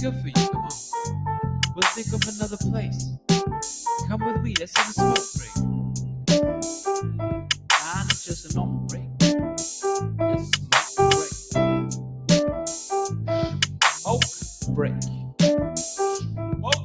good for you. Come on. We'll think of another place. Come with me. Let's have a smoke break. Nah, not just a normal break. It's smoke break. Smoke break. Smoke break.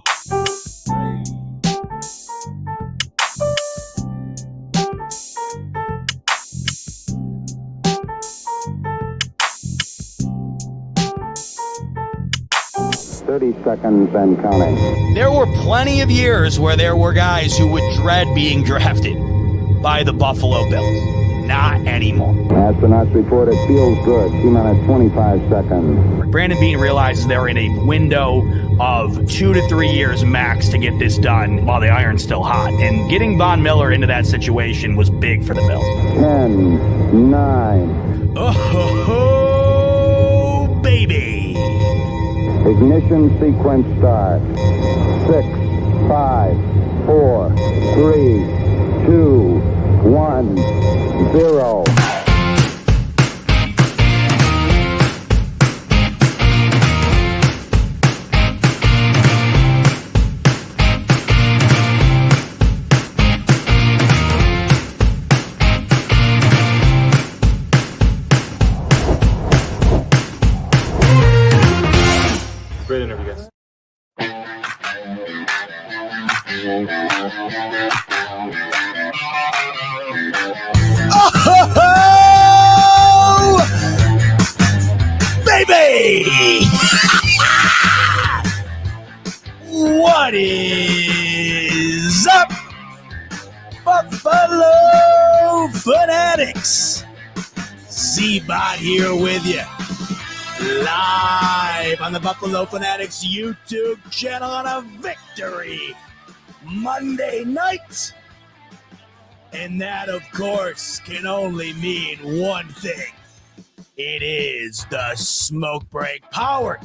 30 seconds and counting. There were plenty of years where there were guys who would dread being drafted by the Buffalo Bills. Not anymore. Astronauts report it feels good. T-minus 25 seconds. Brandon Beane realizes they're in a window of 2 to 3 years max to get this done while the iron's still hot. And getting Von Miller into that situation was big for the Bills. 10, 9. Oh, baby. Ignition sequence start. 6, 5, 4, 3, 2, 1, 0. Great interview, guys. Oh, baby! What is up, Buffalo fanatics? Z-Bot here with you, live on the Buffalo Fanatics YouTube channel on a victory Monday night. And that, of course, can only mean one thing. It is the smoke break, powered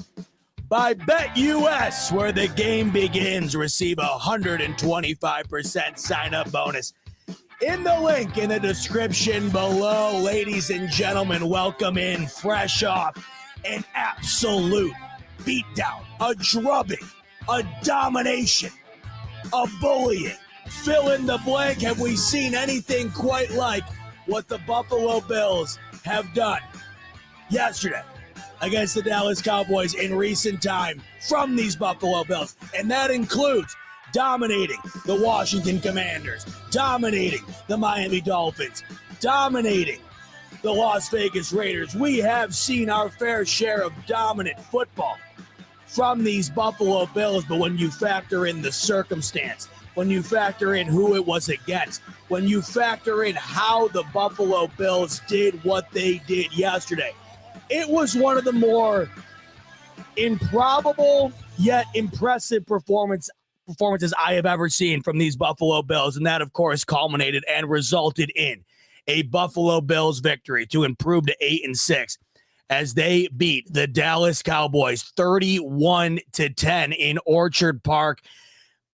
by BetUS, where the game begins. Receive a 125% sign-up bonus in the link in the description below. Ladies and gentlemen, welcome in fresh off an absolute beatdown, a drubbing, a domination, a bullying. Fill in the blank. Have we seen anything quite like what the Buffalo Bills have done yesterday against the Dallas Cowboys in recent time from these Buffalo Bills? And that includes dominating the Washington Commanders, dominating the Miami Dolphins, dominating the Las Vegas Raiders. We have seen our fair share of dominant football from these Buffalo Bills, but when you factor in the circumstance, when you factor in who it was against, when you factor in how the Buffalo Bills did what they did yesterday, it was one of the more improbable yet impressive performances I have ever seen from these Buffalo Bills. And that, of course, culminated and resulted in a Buffalo Bills victory to improve to 8-6 as they beat the Dallas Cowboys 31-10 in Orchard Park,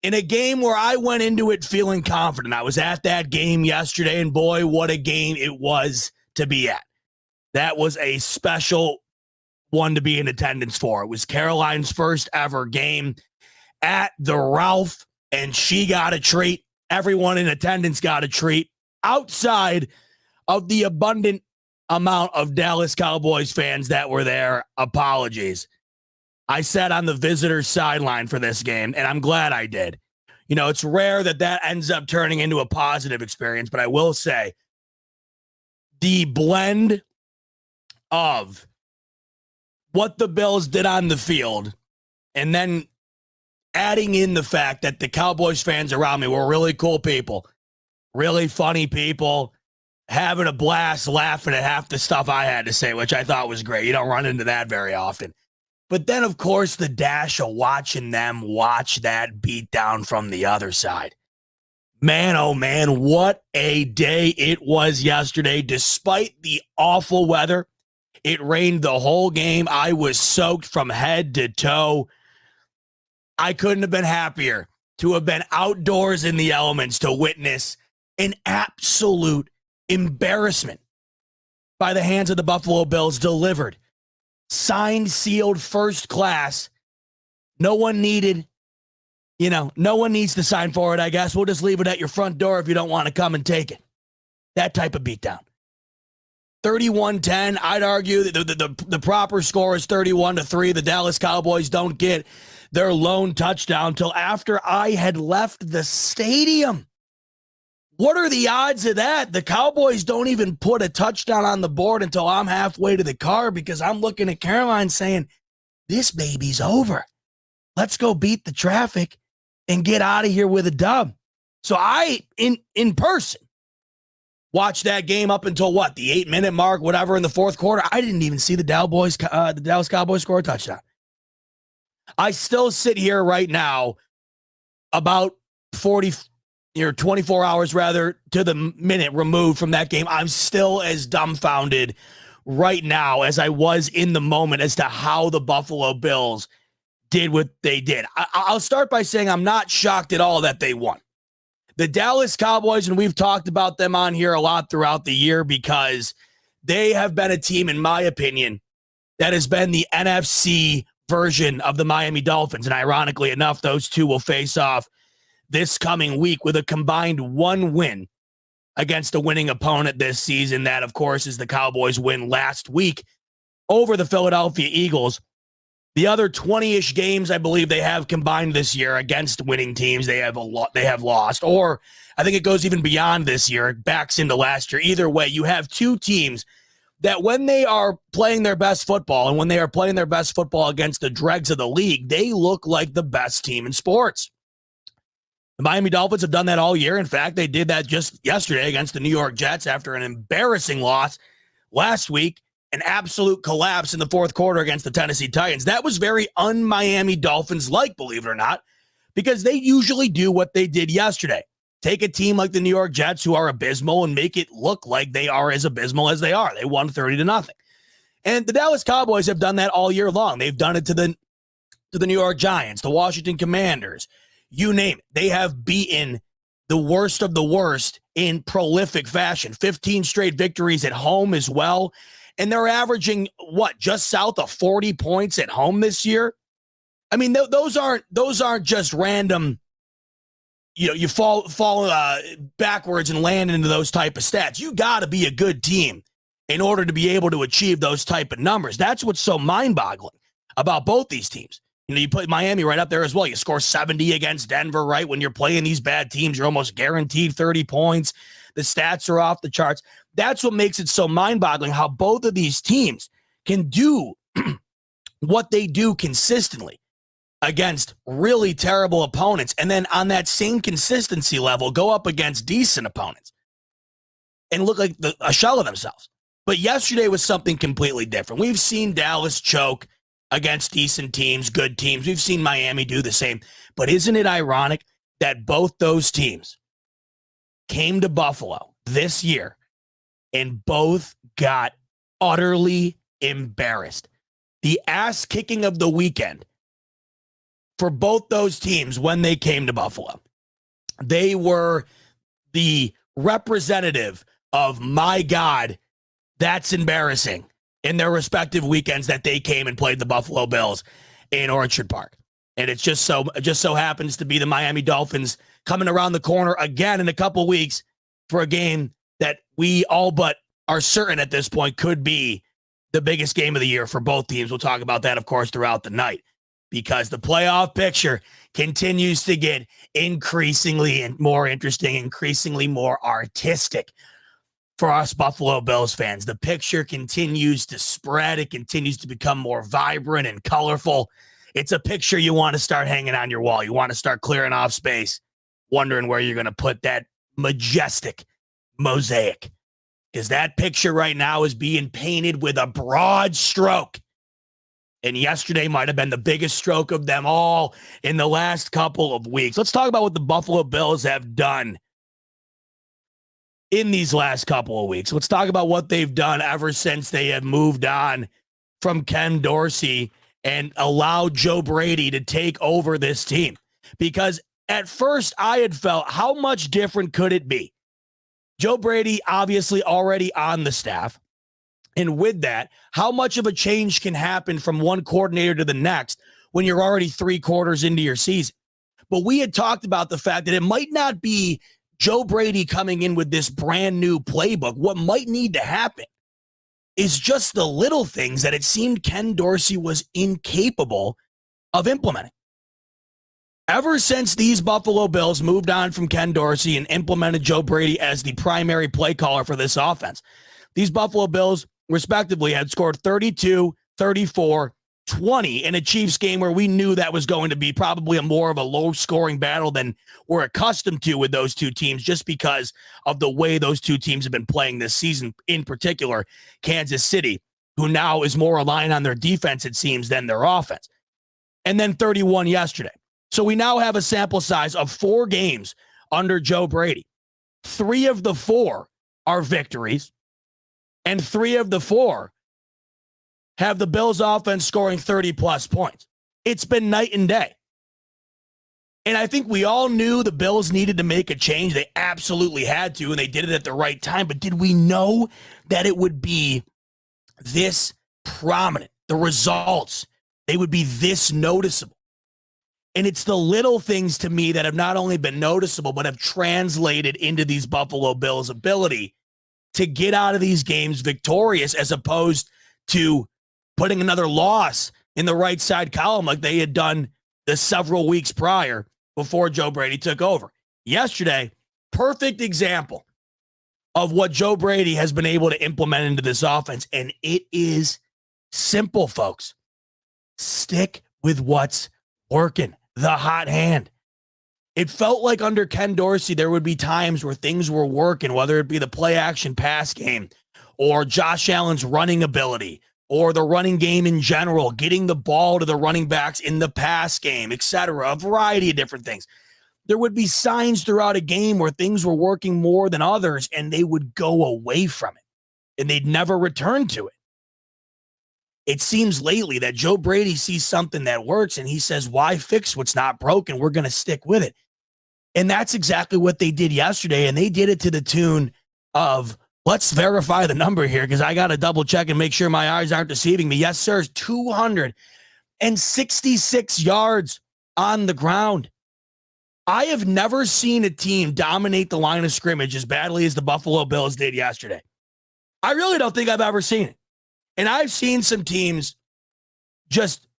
in a game where I went into it feeling confident. I was at that game yesterday, and boy, what a game it was to be at. That was a special one to be in attendance for. It was Caroline's first ever game at the Ralph, and she got a treat. Everyone in attendance got a treat outside of the abundant amount of Dallas Cowboys fans that were there. Apologies. I sat on the visitor's sideline for this game, and I'm glad I did. You know, it's rare that ends up turning into a positive experience, but I will say the blend of what the Bills did on the field and then adding in the fact that the Cowboys fans around me were really cool people, really funny people, having a blast, laughing at half the stuff I had to say, which I thought was great. You don't run into that very often. But then, of course, the dash of watching them watch that beatdown from the other side. Man, oh man, what a day it was yesterday. Despite the awful weather, it rained the whole game. I was soaked from head to toe. I couldn't have been happier to have been outdoors in the elements to witness an absolute embarrassment by the hands of the Buffalo Bills delivered. Signed, sealed, first class No one needed, no one needs to sign for it, I guess. We'll just leave it at your front door if you don't want to come and take it. That type of beatdown. 31-10, I'd argue that the proper score is 31-3. The Dallas Cowboys don't get their lone touchdown till after I had left the stadium. What are the odds of that? The Cowboys don't even put a touchdown on the board until I'm halfway to the car because I'm looking at Caroline saying, this baby's over. Let's go beat the traffic and get out of here with a dub. So I, in person, watched that game up until what, the 8-minute mark, whatever, in the fourth quarter. I didn't even see the Dallas Cowboys score a touchdown. I still sit here right now about 24 hours rather to the minute removed from that game. I'm still as dumbfounded right now as I was in the moment as to how the Buffalo Bills did what they did. I'll start by saying I'm not shocked at all that they won. The Dallas Cowboys, and we've talked about them on here a lot throughout the year because they have been a team, in my opinion, that has been the NFC version of the Miami Dolphins. And ironically enough, those two will face off this coming week with a combined 1 win against a winning opponent this season. That, of course, is the Cowboys' win last week over the Philadelphia Eagles. The other 20-ish games I believe they have combined this year against winning teams they have lost, or I think it goes even beyond this year. It backs into last year. Either way, you have two teams that when they are playing their best football and when they are playing their best football against the dregs of the league, they look like the best team in sports. The Miami Dolphins have done that all year. In fact, they did that just yesterday against the New York Jets after an embarrassing loss last week. An absolute collapse in the fourth quarter against the Tennessee Titans. That was very un-Miami Dolphins-like, believe it or not, because they usually do what they did yesterday. Take a team like the New York Jets, who are abysmal, and make it look like they are as abysmal as they are. They won 30-0. And the Dallas Cowboys have done that all year long. They've done it to the New York Giants, the Washington Commanders, you name it. They have beaten the worst of the worst in prolific fashion. 15 straight victories at home as well. And they're averaging, just south of 40 points at home this year? I mean, those aren't just random, you fall backwards and land into those type of stats. You got to be a good team in order to be able to achieve those type of numbers. That's what's so mind-boggling about both these teams. You put Miami right up there as well. You score 70 against Denver, right? When you're playing these bad teams, you're almost guaranteed 30 points. The stats are off the charts. That's what makes it so mind-boggling, how both of these teams can do what they do consistently against really terrible opponents, and then on that same consistency level, go up against decent opponents and look like a shell of themselves. But yesterday was something completely different. We've seen Dallas choke against decent teams, good teams. We've seen Miami do the same. But isn't it ironic that both those teams came to Buffalo this year and both got utterly embarrassed? The ass kicking of the weekend for both those teams when they came to Buffalo. They were the representative of, my God, that's embarrassing, in their respective weekends that they came and played the Buffalo Bills in Orchard Park. And it just so happens to be the Miami Dolphins coming around the corner again in a couple weeks for a game that we all but are certain at this point could be the biggest game of the year for both teams. We'll talk about that, of course, throughout the night, because the playoff picture continues to get increasingly and more interesting, increasingly more artistic for us Buffalo Bills fans. The picture continues to spread. It continues to become more vibrant and colorful. It's a picture you want to start hanging on your wall. You want to start clearing off space, wondering where you're going to put that majestic mosaic. Because that picture right now is being painted with a broad stroke. And yesterday might have been the biggest stroke of them all in the last couple of weeks. Let's talk about what the Buffalo Bills have done in these last couple of weeks. Let's talk about what they've done ever since they have moved on from Ken Dorsey and allowed Joe Brady to take over this team. Because at first I had felt, how much different could it be? Joe Brady obviously already on the staff. And with that, how much of a change can happen from one coordinator to the next when you're already 3 quarters into your season. But we had talked about the fact that it might not be Joe Brady coming in with this brand new playbook. What might need to happen is just the little things that it seemed Ken Dorsey was incapable of implementing. Ever since these Buffalo Bills moved on from Ken Dorsey and implemented Joe Brady as the primary play caller for this offense, these Buffalo Bills, respectively, had scored 32, 34, 20 in a Chiefs game where we knew that was going to be probably more of a low-scoring battle than we're accustomed to with those two teams, just because of the way those two teams have been playing this season, in particular, Kansas City, who now is more aligned on their defense, it seems, than their offense. And then 31 yesterday. So we now have a sample size of 4 games under Joe Brady. 3 of the 4 are victories, and 3 of the 4 have the Bills offense scoring 30-plus points. It's been night and day. And I think we all knew the Bills needed to make a change. They absolutely had to, and they did it at the right time. But did we know that it would be this prominent? The results, they would be this noticeable. And it's the little things to me that have not only been noticeable, but have translated into these Buffalo Bills' ability to get out of these games victorious, as opposed to putting another loss in the right side column like they had done the several weeks prior before Joe Brady took over. Yesterday, perfect example of what Joe Brady has been able to implement into this offense. And it is simple, folks. Stick with what's working. The hot hand. It felt like under Ken Dorsey, there would be times where things were working, whether it be the play action pass game or Josh Allen's running ability or the running game in general, getting the ball to the running backs in the pass game, etc. A variety of different things. There would be signs throughout a game where things were working more than others, and they would go away from it, and they'd never return to it. It seems lately that Joe Brady sees something that works, and he says, why fix what's not broken? We're going to stick with it. And that's exactly what they did yesterday, and they did it to the tune of, let's verify the number here because I got to double check and make sure my eyes aren't deceiving me. Yes, sir, 266 yards on the ground. I have never seen a team dominate the line of scrimmage as badly as the Buffalo Bills did yesterday. I really don't think I've ever seen it. And I've seen some teams just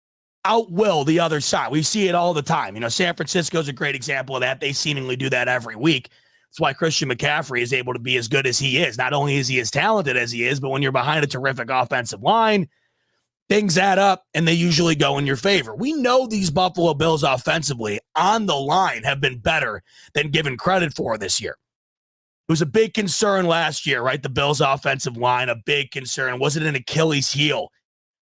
outwill the other side. We see it all the time. You know, San Francisco's a great example of that. They seemingly do that every week. That's why Christian McCaffrey is able to be as good as he is. Not only is he as talented as he is, but when you're behind a terrific offensive line, things add up and they usually go in your favor. We know these Buffalo Bills offensively on the line have been better than given credit for this year. It was a big concern last year, right? The Bills' offensive line, a big concern. Was it an Achilles heel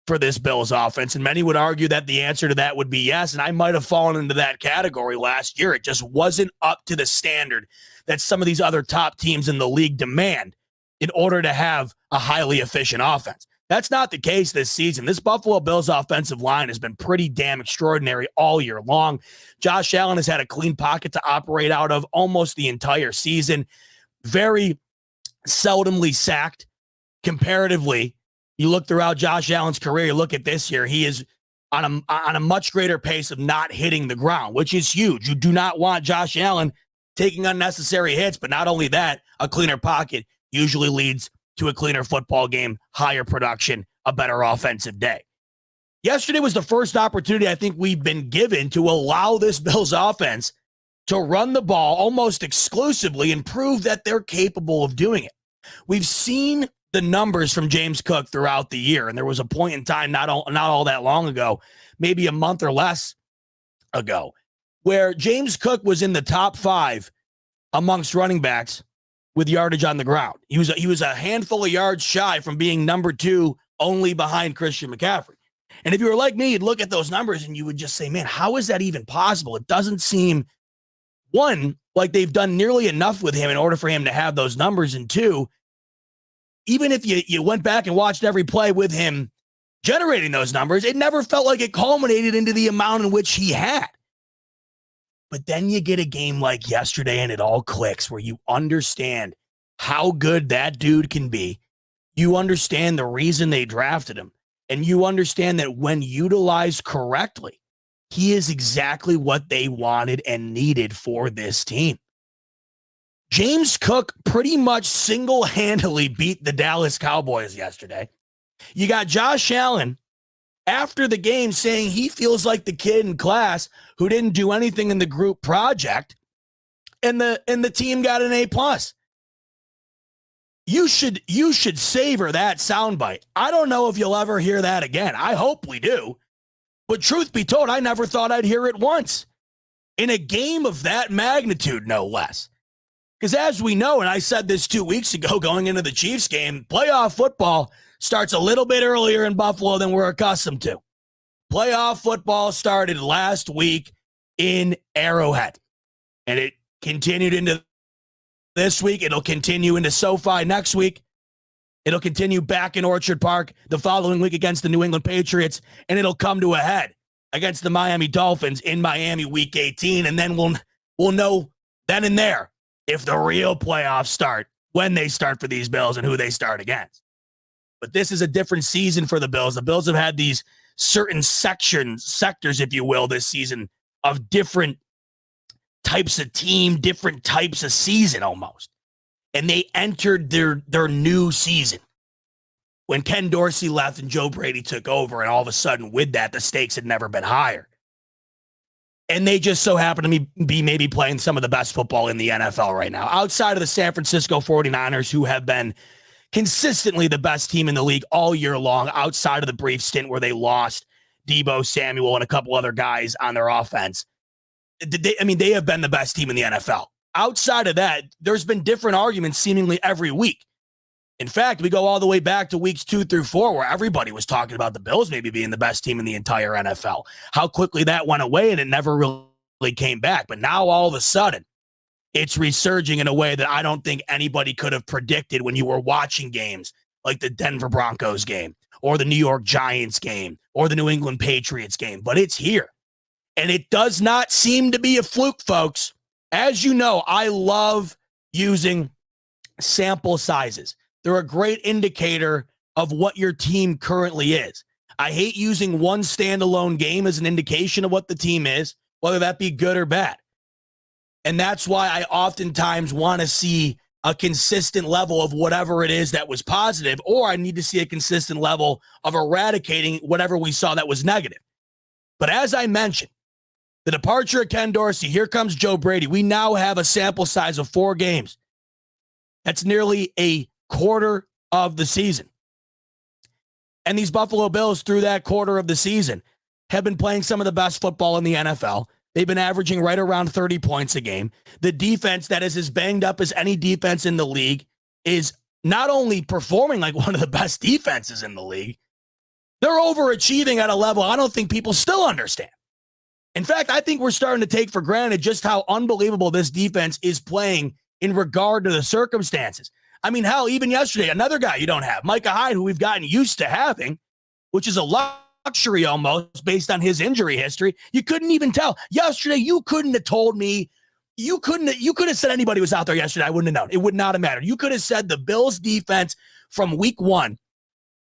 for this Bills offense? And many would argue that the answer to that would be yes, and I might have fallen into that category last year. It just wasn't up to the standard that some of these other top teams in the league demand in order to have a highly efficient offense. That's not the case this season. This Buffalo Bills offensive line has been pretty damn extraordinary all year long. Josh Allen has had a clean pocket to operate out of almost the entire season. Very seldomly sacked comparatively. You look throughout Josh Allen's career, you look at this year, he is on a much greater pace of not hitting the ground, which is huge. You do not want Josh Allen taking unnecessary hits, but not only that, a cleaner pocket usually leads to a cleaner football game, higher production, a better offensive day. Yesterday was the first opportunity I think we've been given to allow this Bills offense to run the ball almost exclusively and prove that they're capable of doing it. We've seen the numbers from James Cook throughout the year, and there was a point in time not all that long ago, maybe a month or less ago, where James Cook was in the top 5 amongst running backs with yardage on the ground. He was a handful of yards shy from being number 2 only behind Christian McCaffrey. And if you were like me, you'd look at those numbers and you would just say, man, how is that even possible? It doesn't seem, one, like they've done nearly enough with him in order for him to have those numbers. And 2, even if you went back and watched every play with him generating those numbers, it never felt like it culminated into the amount in which he had. But then you get a game like yesterday and it all clicks, where you understand how good that dude can be. You understand the reason they drafted him. And you understand that when utilized correctly, he is exactly what they wanted and needed for this team. James Cook pretty much single-handedly beat the Dallas Cowboys yesterday. You got Josh Allen after the game saying he feels like the kid in class who didn't do anything in the group project, and the team got an A+. You should savor that soundbite. I don't know if you'll ever hear that again. I hope we do. But truth be told, I never thought I'd hear it once. In a game of that magnitude, no less. Because as we know, and I said this 2 weeks ago going into the Chiefs game, playoff football starts a little bit earlier in Buffalo than we're accustomed to. Playoff football started last week in Arrowhead. And it continued into this week. It'll continue into SoFi next week. It'll continue back in Orchard Park the following week against the New England Patriots. And it'll come to a head against the Miami Dolphins in Miami week 18. And then we'll know then and there if the real playoffs start, when they start for these Bills and who they start against. But this is a different season for the Bills. The Bills have had these certain sectors, if you will, this season of different types of team, different types of season almost. And they entered their new season when Ken Dorsey left and Joe Brady took over. And all of a sudden with that, the stakes had never been higher. And they just so happen to be maybe playing some of the best football in the NFL right now. Outside of the San Francisco 49ers, who have been consistently the best team in the league all year long, outside of the brief stint where they lost Deebo Samuel and a couple other guys on their offense. They have been the best team in the NFL. Outside of that, there's been different arguments seemingly every week. In fact, we go all the way back to weeks 2 through 4 where everybody was talking about the Bills maybe being the best team in the entire NFL. How quickly that went away and it never really came back. But now all of a sudden, it's resurging in a way that I don't think anybody could have predicted when you were watching games like the Denver Broncos game or the New York Giants game or the New England Patriots game. But it's here. And it does not seem to be a fluke, folks. As you know, I love using sample sizes. They're a great indicator of what your team currently is. I hate using one standalone game as an indication of what the team is, whether that be good or bad. And that's why I oftentimes want to see a consistent level of whatever it is that was positive, or I need to see a consistent level of eradicating whatever we saw that was negative. But as I mentioned, the departure of Ken Dorsey, here comes Joe Brady. We now have a sample size of 4 games. That's nearly a quarter of the season. And these Buffalo Bills, through that quarter of the season, have been playing some of the best football in the NFL. They've been averaging right around 30 points a game. The defense that is as banged up as any defense in the league is not only performing like one of the best defenses in the league, they're overachieving at a level I don't think people still understand. In fact, I think we're starting to take for granted just how unbelievable this defense is playing in regard to the circumstances. I mean, hell, even yesterday, another guy you don't have, Micah Hyde, who we've gotten used to having, which is a luxury almost based on his injury history. You couldn't even tell. Yesterday, you couldn't have told me. You could have said anybody was out there yesterday. I wouldn't have known. It would not have mattered. You could have said the Bills defense from week 1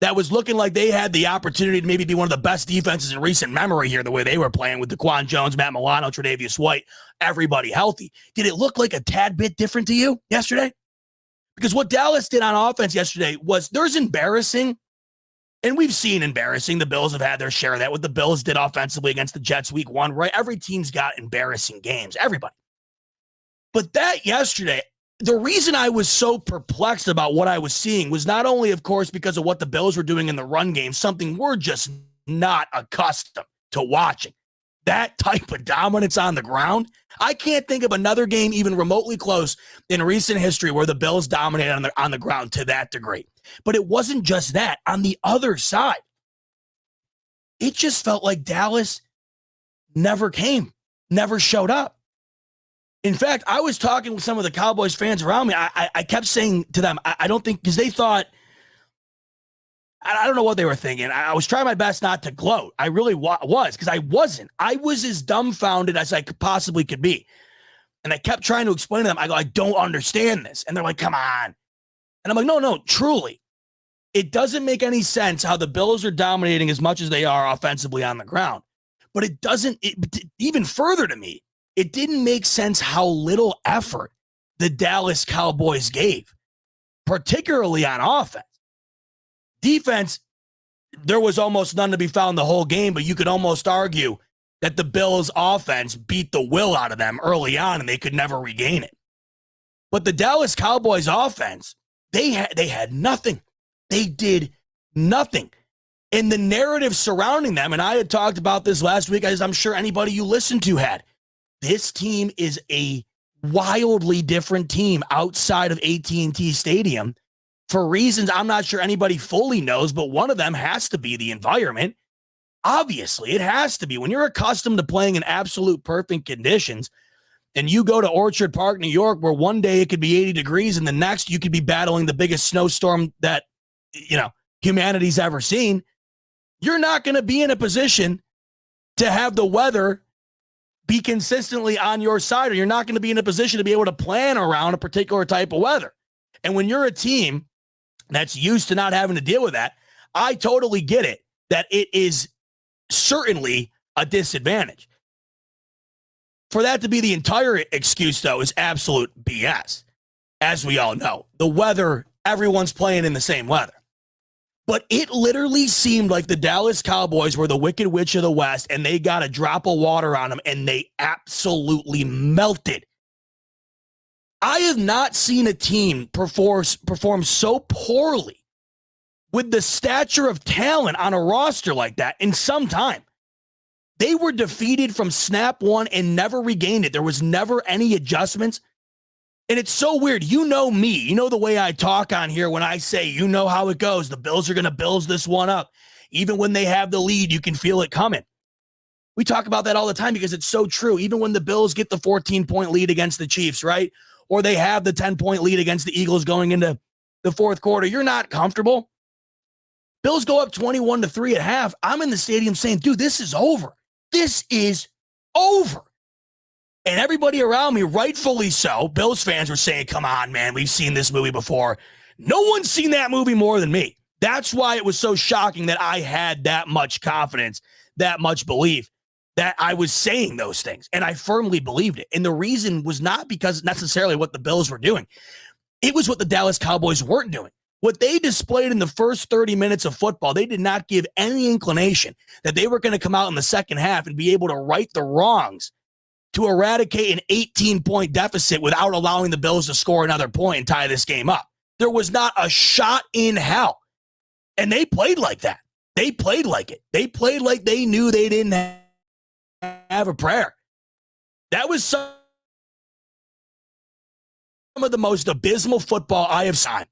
that was looking like they had the opportunity to maybe be one of the best defenses in recent memory here, the way they were playing with DaQuan Jones, Matt Milano, Tre'Davious White, everybody healthy. Did it look like a tad bit different to you yesterday? Because what Dallas did on offense yesterday was there's embarrassing, and we've seen embarrassing. The Bills have had their share of that. What the Bills did offensively against the Jets week 1, right? Every team's got embarrassing games, everybody. But that yesterday, the reason I was so perplexed about what I was seeing was not only, of course, because of what the Bills were doing in the run game, something we're just not accustomed to watching. That type of dominance on the ground. I can't think of another game even remotely close in recent history where the Bills dominated on the ground to that degree. But it wasn't just that. On the other side, it just felt like Dallas never came, never showed up. In fact, I was talking with some of the Cowboys fans around me. I kept saying to them, I don't think, because they thought, I don't know what they were thinking. I was trying my best not to gloat. I really was, because I wasn't. I was as dumbfounded as I possibly could be. And I kept trying to explain to them. I go, I don't understand this. And they're like, come on. And I'm like, no, truly. It doesn't make any sense how the Bills are dominating as much as they are offensively on the ground. But even further to me, it didn't make sense how little effort the Dallas Cowboys gave, particularly on offense. Defense, there was almost none to be found the whole game, but you could almost argue that the Bills' offense beat the will out of them early on and they could never regain it. But the Dallas Cowboys offense, they had nothing. They did nothing. And the narrative surrounding them, and I had talked about this last week, as I'm sure anybody you listened to had, this team is a wildly different team outside of AT&T Stadium for reasons I'm not sure anybody fully knows, but one of them has to be the environment. Obviously, it has to be. When you're accustomed to playing in absolute perfect conditions and you go to Orchard Park, New York, where one day it could be 80 degrees and the next you could be battling the biggest snowstorm that, humanity's ever seen, you're not going to be in a position to have the weather be consistently on your side, or you're not going to be in a position to be able to plan around a particular type of weather. And when you're a team that's used to not having to deal with that, I totally get it, that it is certainly a disadvantage. For that to be the entire excuse, though, is absolute BS. As we all know, the weather, everyone's playing in the same weather. But it literally seemed like the Dallas Cowboys were the Wicked Witch of the West, and they got a drop of water on them, and they absolutely melted. I have not seen a team perform so poorly with the stature of talent on a roster like that in some time. They were defeated from snap one and never regained it. There was never any adjustments. And it's so weird. You know me. You know the way I talk on here when I say, you know how it goes. The Bills are going to Bills this one up. Even when they have the lead, you can feel it coming. We talk about that all the time because it's so true. Even when the Bills get the 14-point lead against the Chiefs, right? Or they have the 10-point lead against the Eagles going into the fourth quarter, you're not comfortable. Bills go up 21-3 at half. I'm in the stadium saying, dude, this is over. This is over. And everybody around me, rightfully so, Bills fans were saying, come on, man, we've seen this movie before. No one's seen that movie more than me. That's why it was so shocking that I had that much confidence, that much belief, that I was saying those things. And I firmly believed it. And the reason was not because necessarily what the Bills were doing. It was what the Dallas Cowboys weren't doing. What they displayed in the first 30 minutes of football, they did not give any inclination that they were going to come out in the second half and be able to right the wrongs to eradicate an 18-point deficit without allowing the Bills to score another point and tie this game up. There was not a shot in hell. And they played like that. They played like it. They played like they knew they didn't have a prayer. That was some of the most abysmal football I have seen.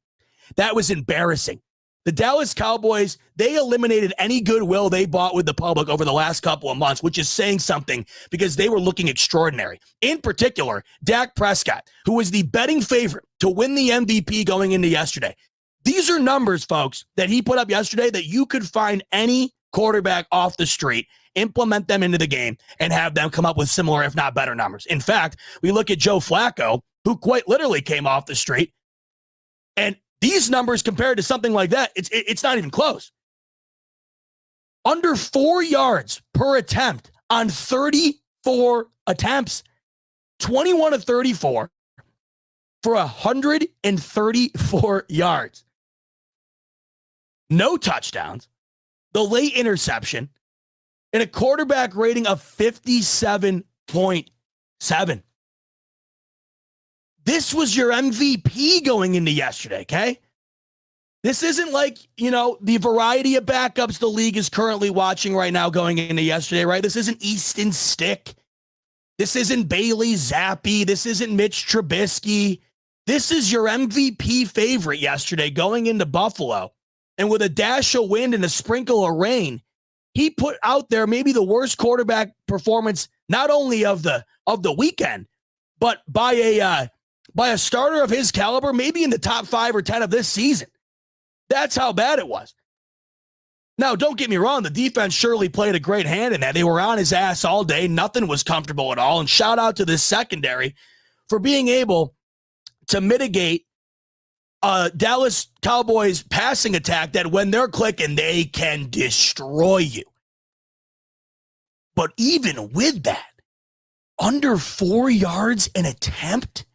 That was embarrassing. The Dallas Cowboys, they eliminated any goodwill they bought with the public over the last couple of months, which is saying something because they were looking extraordinary. In particular, Dak Prescott, who was the betting favorite to win the MVP going into yesterday. These are numbers, folks, that he put up yesterday that you could find any quarterback off the street, implement them into the game, and have them come up with similar, if not better numbers. In fact, we look at Joe Flacco, who quite literally came off the street, and these numbers compared to something like that, it's not even close. Under 4 yards per attempt on 34 attempts, 21 of 34 for 134 yards. No touchdowns, the late interception, and a quarterback rating of 57.7. This was your MVP going into yesterday, okay? This isn't like, the variety of backups the league is currently watching right now going into yesterday, right? This isn't Easton Stick. This isn't Bailey Zappi. This isn't Mitch Trubisky. This is your MVP favorite yesterday going into Buffalo. And with a dash of wind and a sprinkle of rain, he put out there maybe the worst quarterback performance, not only of the weekend, but by a starter of his caliber, maybe in the top 5 or 10 of this season. That's how bad it was. Now, don't get me wrong. The defense surely played a great hand in that. They were on his ass all day. Nothing was comfortable at all. And shout out to this secondary for being able to mitigate Dallas Cowboys passing attack that when they're clicking, they can destroy you. But even with that, under 4 yards an attempt,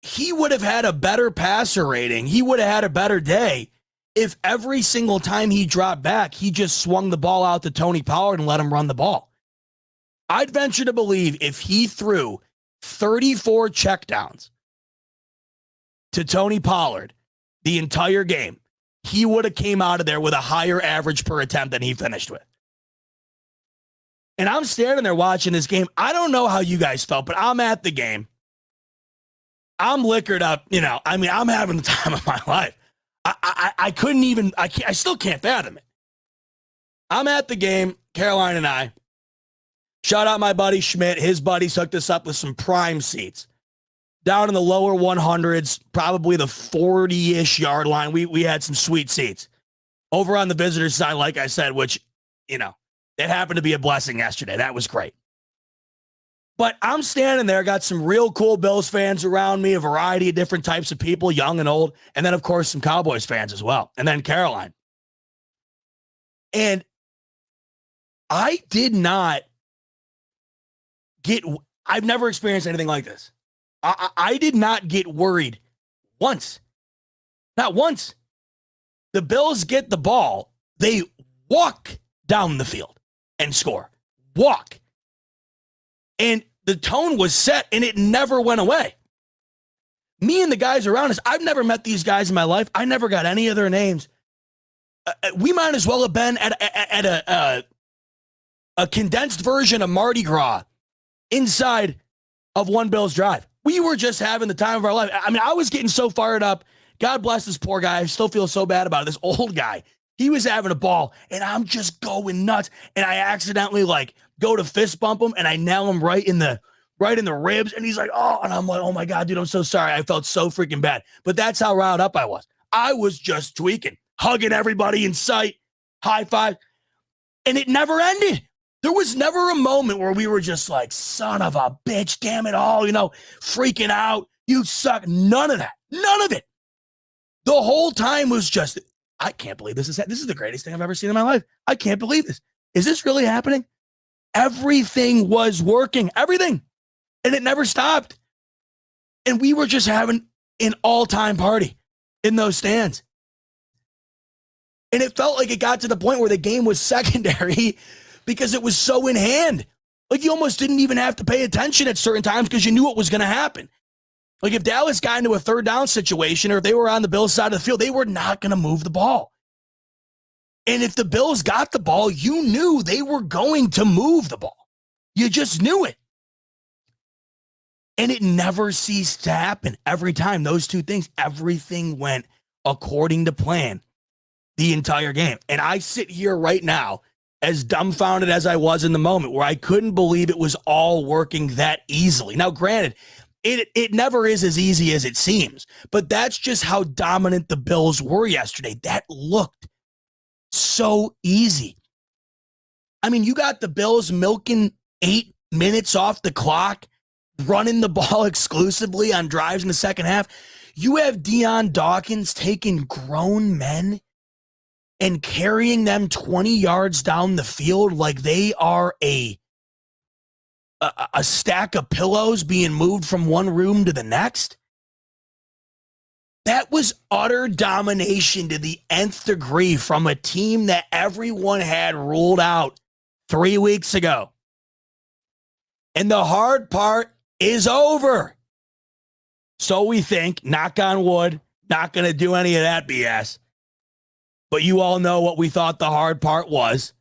he would have had a better passer rating. He would have had a better day if every single time he dropped back, he just swung the ball out to Tony Pollard and let him run the ball. I'd venture to believe if he threw 34 checkdowns to Tony Pollard the entire game, he would have came out of there with a higher average per attempt than he finished with. And I'm standing there watching this game. I don't know how you guys felt, but I'm at the game. I'm liquored up, I'm having the time of my life. I couldn't even, I still can't fathom it. I'm at the game, Caroline and I. Shout out my buddy Schmidt. His buddies hooked us up with some prime seats. Down in the lower 100s, probably the 40-ish yard line. We had some sweet seats. Over on the visitors side, like I said, which, it happened to be a blessing yesterday. That was great. But I'm standing there, got some real cool Bills fans around me, a variety of different types of people, young and old, and then, of course, some Cowboys fans as well, and then Caroline. And I did not I've never experienced anything like this. I did not get worried once. Not once. The Bills get the ball. They walk down the field and score. Walk. And the tone was set, and it never went away. Me and the guys around us, I've never met these guys in my life. I never got any of their names. We might as well have been at a condensed version of Mardi Gras inside of One Bills Drive. We were just having the time of our life. I was getting so fired up. God bless this poor guy. I still feel so bad about it. This old guy. He was having a ball, and I'm just going nuts. And I accidentally go to fist bump him, and I nail him right in the ribs. And he's like, oh, and I'm like, oh my God, dude, I'm so sorry. I felt so freaking bad. But that's how riled up I was. I was just tweaking, hugging everybody in sight, high five. And it never ended. There was never a moment where we were just like, son of a bitch, damn it all, freaking out. You suck. None of that. None of it. The whole time was just, I can't believe this is the greatest thing I've ever seen in my life. I can't believe this. Is this really happening? Everything was working. Everything. And it never stopped. And we were just having an all-time party in those stands. And it felt like it got to the point where the game was secondary because it was so in hand. Like you almost didn't even have to pay attention at certain times because you knew what was going to happen. Like if Dallas got into a third down situation or if they were on the Bills side of the field, they were not going to move the ball. And if the Bills got the ball, you knew they were going to move the ball. You just knew it. And it never ceased to happen. Every time, those two things, everything went according to plan the entire game. And I sit here right now as dumbfounded as I was in the moment where I couldn't believe it was all working that easily. Now, granted, it never is as easy as it seems, but that's just how dominant the Bills were yesterday. That looked so easy. You got the Bills milking 8 minutes off the clock, running the ball exclusively on drives in the second half. You have Deion Dawkins taking grown men and carrying them 20 yards down the field like they are a stack of pillows being moved from one room to the next. That was utter domination to the nth degree from a team that everyone had ruled out 3 weeks ago. And the hard part is over. So we think, knock on wood, not going to do any of that BS. But you all know what we thought the hard part was.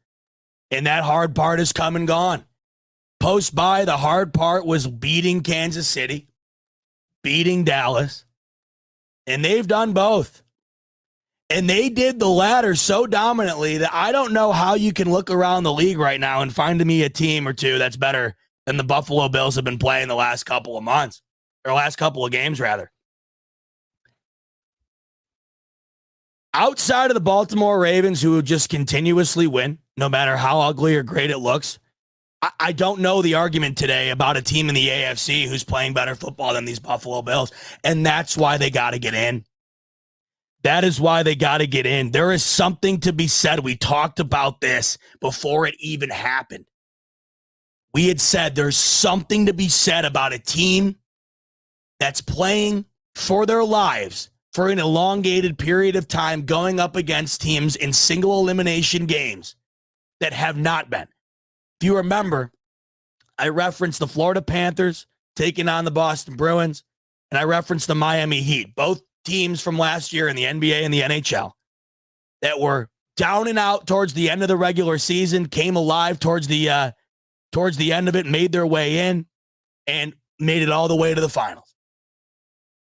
And that hard part is come and gone. Post-bye, the hard part was beating Kansas City, beating Dallas. And they've done both. And they did the latter so dominantly that I don't know how you can look around the league right now and find me a team or two that's better than the Buffalo Bills have been playing the last couple of months, or last couple of games, rather. Outside of the Baltimore Ravens, who just continuously win, no matter how ugly or great it looks, I don't know the argument today about a team in the AFC who's playing better football than these Buffalo Bills, and that's why they got to get in. That is why they got to get in. There is something to be said. We talked about this before it even happened. We had said there's something to be said about a team that's playing for their lives for an elongated period of time, going up against teams in single elimination games that have not been. If you remember, I referenced the Florida Panthers taking on the Boston Bruins, and I referenced the Miami Heat, both teams from last year in the NBA and the NHL that were down and out towards the end of the regular season, came alive towards the end of it, made their way in, and made it all the way to the finals.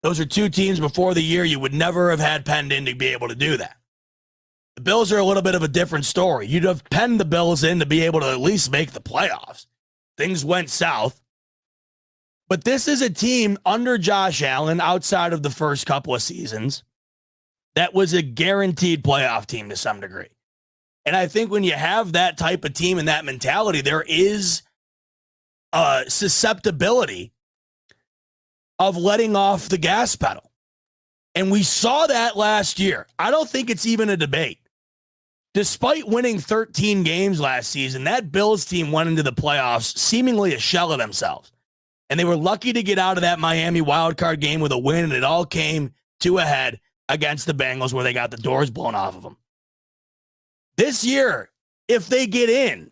Those are two teams before the year you would never have had penned in to be able to do that. The Bills are a little bit of a different story. You'd have penned the Bills in to be able to at least make the playoffs. Things went south. But this is a team under Josh Allen, outside of the first couple of seasons, that was a guaranteed playoff team to some degree. And I think when you have that type of team and that mentality, there is a susceptibility of letting off the gas pedal. And we saw that last year. I don't think it's even a debate. Despite winning 13 games last season, that Bills team went into the playoffs seemingly a shell of themselves. And they were lucky to get out of that Miami wildcard game with a win, and it all came to a head against the Bengals where they got the doors blown off of them. This year, if they get in,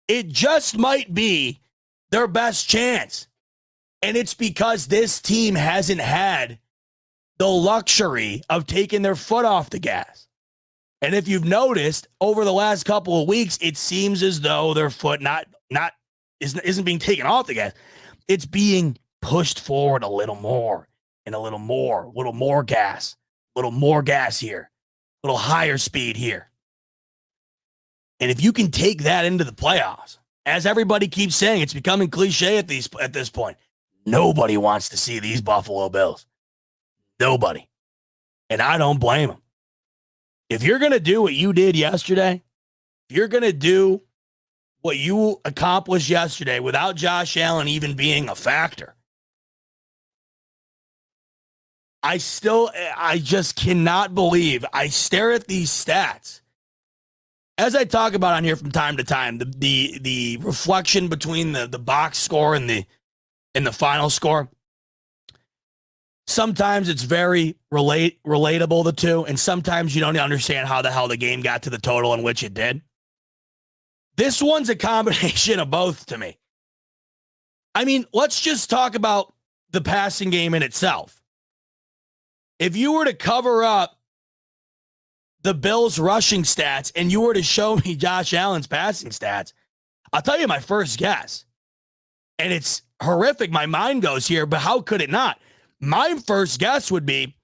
it just might be their best chance. And it's because this team hasn't had the luxury of taking their foot off the gas. And if you've noticed, over the last couple of weeks, it seems as though their foot isn't being taken off the gas. It's being pushed forward a little more and a little more gas here, a little higher speed here. And if you can take that into the playoffs, as everybody keeps saying, it's becoming cliche at this point. Nobody wants to see these Buffalo Bills. Nobody. And I don't blame them. If you're going to do what you did yesterday, if you're going to do what you accomplished yesterday without Josh Allen even being a factor, I just cannot believe. I stare at these stats. As I talk about on here from time to time, the reflection between the box score and the final score, sometimes it's very relatable, the two, and sometimes you don't understand how the hell the game got to the total in which it did. This one's a combination of both to me. I mean, let's just talk about the passing game in itself. If you were to cover up the Bills' rushing stats and you were to show me Josh Allen's passing stats, I'll tell you my first guess. And it's horrific. My mind goes here, but how could it not? My first guess would be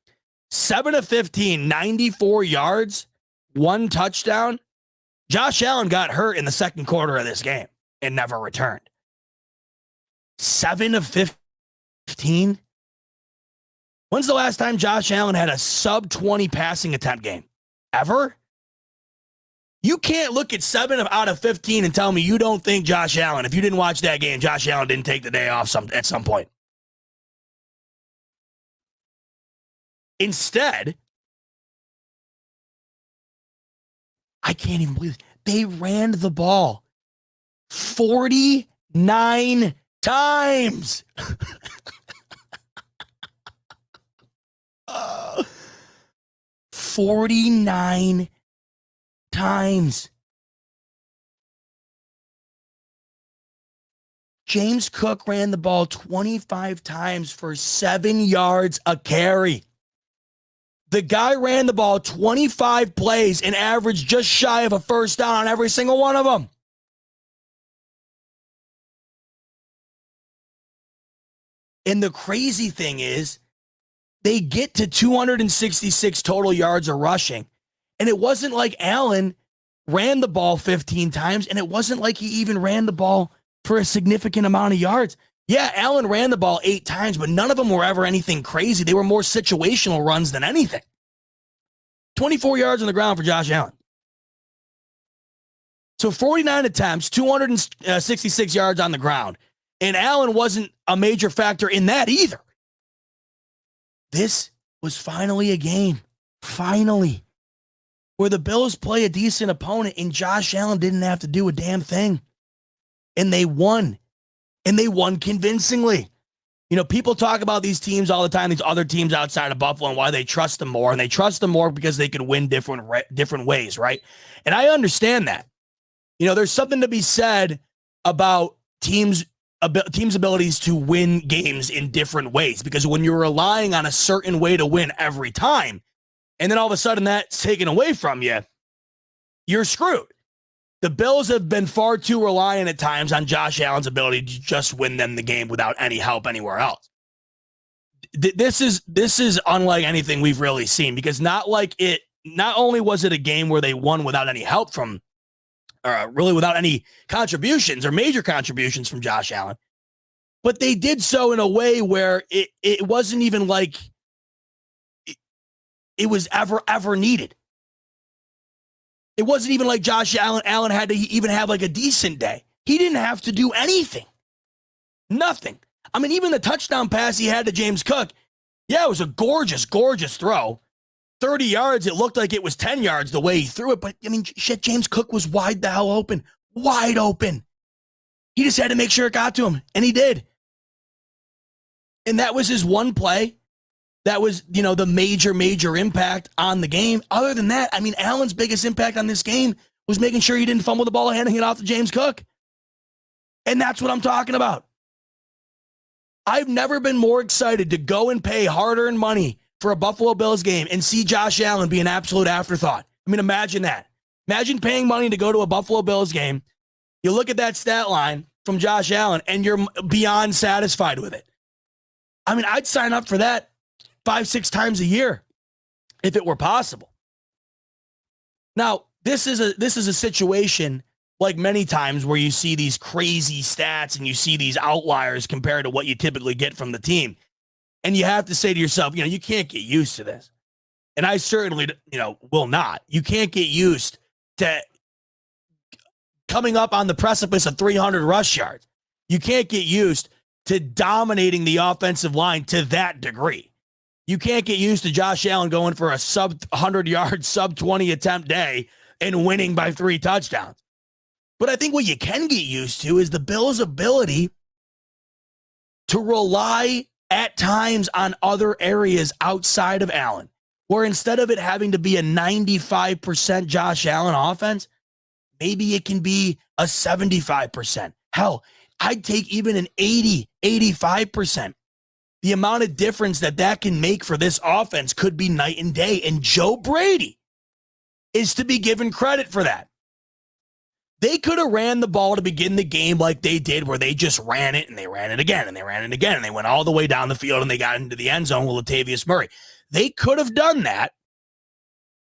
7 of 15, 94 yards, 1 touchdown. Josh Allen got hurt in the second quarter of this game and never returned. 7 of 15? When's the last time Josh Allen had a sub-20 passing attempt game? Ever? You can't look at 7 out of 15 and tell me you don't think Josh Allen, if you didn't watch that game, Josh Allen didn't take the day off at some point. Instead, I can't even believe it. They ran the ball 49 times. 49 times. James Cook ran the ball 25 times for 7 yards a carry. The guy ran the ball 25 plays and averaged just shy of a first down on every single one of them. And the crazy thing is, they get to 266 total yards of rushing. And it wasn't like Allen ran the ball 15 times, and it wasn't like he even ran the ball for a significant amount of yards. Yeah, Allen ran the ball 8 times, but none of them were ever anything crazy. They were more situational runs than anything. 24 yards on the ground for Josh Allen. So 49 attempts, 266 yards on the ground. And Allen wasn't a major factor in that either. This was finally a game Finally. Where the Bills play a decent opponent and Josh Allen didn't have to do a damn thing. And they won. And they won convincingly. You know, people talk about these teams all the time, these other teams outside of Buffalo, and why they trust them more. And they trust them more because they can win different ways, right? And I understand that. You know, there's something to be said about teams' abilities to win games in different ways. Because when you're relying on a certain way to win every time, and then all of a sudden that's taken away from you, you're screwed. The Bills have been far too reliant at times on Josh Allen's ability to just win them the game without any help anywhere else. This is unlike anything we've really seen, because not only was it a game where they won without any help from, really without any contributions or major contributions from Josh Allen, but they did so in a way where it wasn't even like it was ever needed. It wasn't even like Josh Allen had to even have like a decent day. He didn't have to do anything. Nothing. I mean, even the touchdown pass he had to James Cook, yeah, it was a gorgeous, gorgeous throw. 30 yards, it looked like it was 10 yards the way he threw it. But, I mean, shit, James Cook was wide the hell open. Wide open. He just had to make sure it got to him, and he did. And that was his one play. That was, you know, the major impact on the game. Other than that, I mean, Allen's biggest impact on this game was making sure he didn't fumble the ball, handing it off to James Cook. And that's what I'm talking about. I've never been more excited to go and pay hard-earned money for a Buffalo Bills game and see Josh Allen be an absolute afterthought. I mean, imagine that. Imagine paying money to go to a Buffalo Bills game. You look at that stat line from Josh Allen, and you're beyond satisfied with it. I mean, I'd sign up for that 5-6 times a year if it were possible. Now, this is a situation like many times where you see these crazy stats and you see these outliers compared to what you typically get from the team. And you have to say to yourself, you know, you can't get used to this. And I certainly, you know, will not. You can't get used to coming up on the precipice of 300 rush yards. You can't get used to dominating the offensive line to that degree. You can't get used to Josh Allen going for a sub 100-yard, sub 20 attempt day and winning by 3 touchdowns. But I think what you can get used to is the Bills' ability to rely at times on other areas outside of Allen, where instead of it having to be a 95% Josh Allen offense, maybe it can be a 75%. Hell, I'd take even an 80, 85%. The amount of difference that can make for this offense could be night and day. And Joe Brady is to be given credit for that. They could have ran the ball to begin the game like they did, where they just ran it and they ran it again and they ran it again and they went all the way down the field and they got into the end zone with Latavius Murray. They could have done that.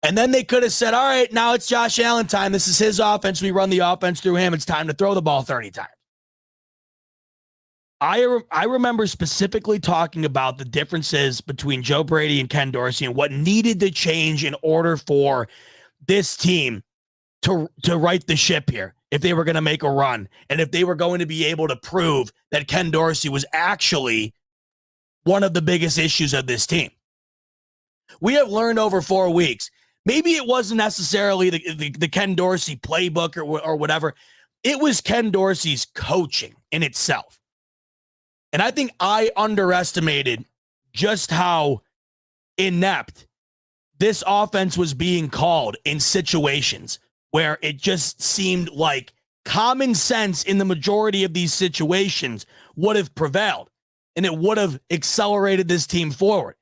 And then they could have said, all right, now it's Josh Allen time. This is his offense. We run the offense through him. It's time to throw the ball 30 times. I remember specifically talking about the differences between Joe Brady and Ken Dorsey and what needed to change in order for this team to right the ship here if they were going to make a run and if they were going to be able to prove that Ken Dorsey was actually one of the biggest issues of this team. We have learned over 4 weeks. Maybe it wasn't necessarily the Ken Dorsey playbook or whatever. It was Ken Dorsey's coaching in itself. And I think I underestimated just how inept this offense was being called in situations where it just seemed like common sense in the majority of these situations would have prevailed and it would have accelerated this team forward.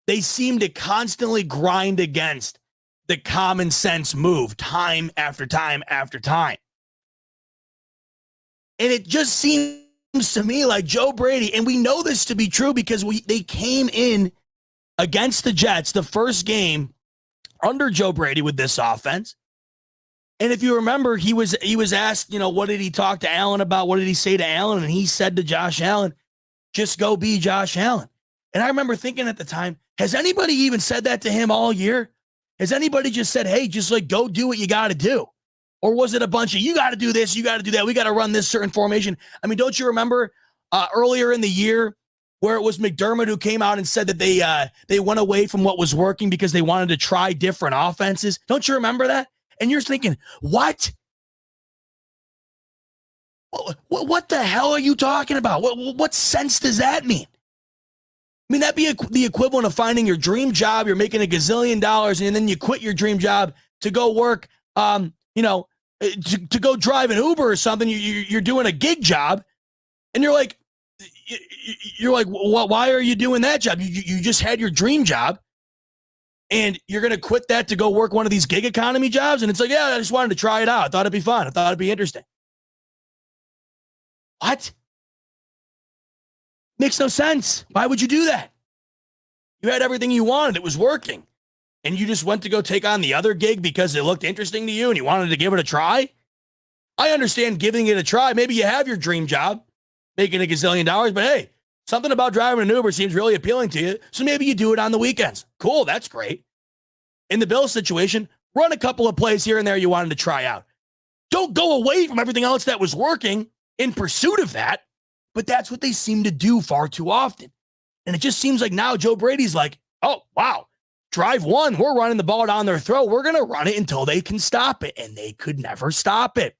They seem to constantly grind against the common sense move time after time after time. And it just seems to me like Joe Brady, and we know this to be true because they came in against the Jets the first game under Joe Brady with this offense. And if you remember, he was asked, you know, what did he talk to Allen about? What did he say to Allen? And he said to Josh Allen, just go be Josh Allen. And I remember thinking at the time, has anybody even said that to him all year? Has anybody just said, hey, just like go do what you got to do? Or was it a bunch of, you got to do this, you got to do that, we got to run this certain formation? I mean, don't you remember earlier in the year where it was McDermott who came out and said that they went away from what was working because they wanted to try different offenses. Don't you remember that? And you're thinking, what? What the hell are you talking about? What sense does that mean? I mean, that'd be the equivalent of finding your dream job. You're making $1 gazillion, and then you quit your dream job to go work, to go drive an Uber or something. You're doing a gig job, and you're like, why are you doing that job? You just had your dream job, and you're going to quit that to go work one of these gig economy jobs? And it's like, yeah, I just wanted to try it out. I thought it'd be fun. I thought it'd be interesting. What? Makes no sense. Why would you do that? You had everything you wanted. It was working. And you just went to go take on the other gig because it looked interesting to you and you wanted to give it a try? I understand giving it a try. Maybe you have your dream job, making $1 gazillion, but hey, something about driving an Uber seems really appealing to you. So maybe you do it on the weekends. Cool, that's great. In the Bills situation, run a couple of plays here and there you wanted to try out. Don't go away from everything else that was working in pursuit of that. But that's what they seem to do far too often. And it just seems like now Joe Brady's like, oh, wow, drive one, we're running the ball down their throat. We're going to run it until they can stop it. And they could never stop it.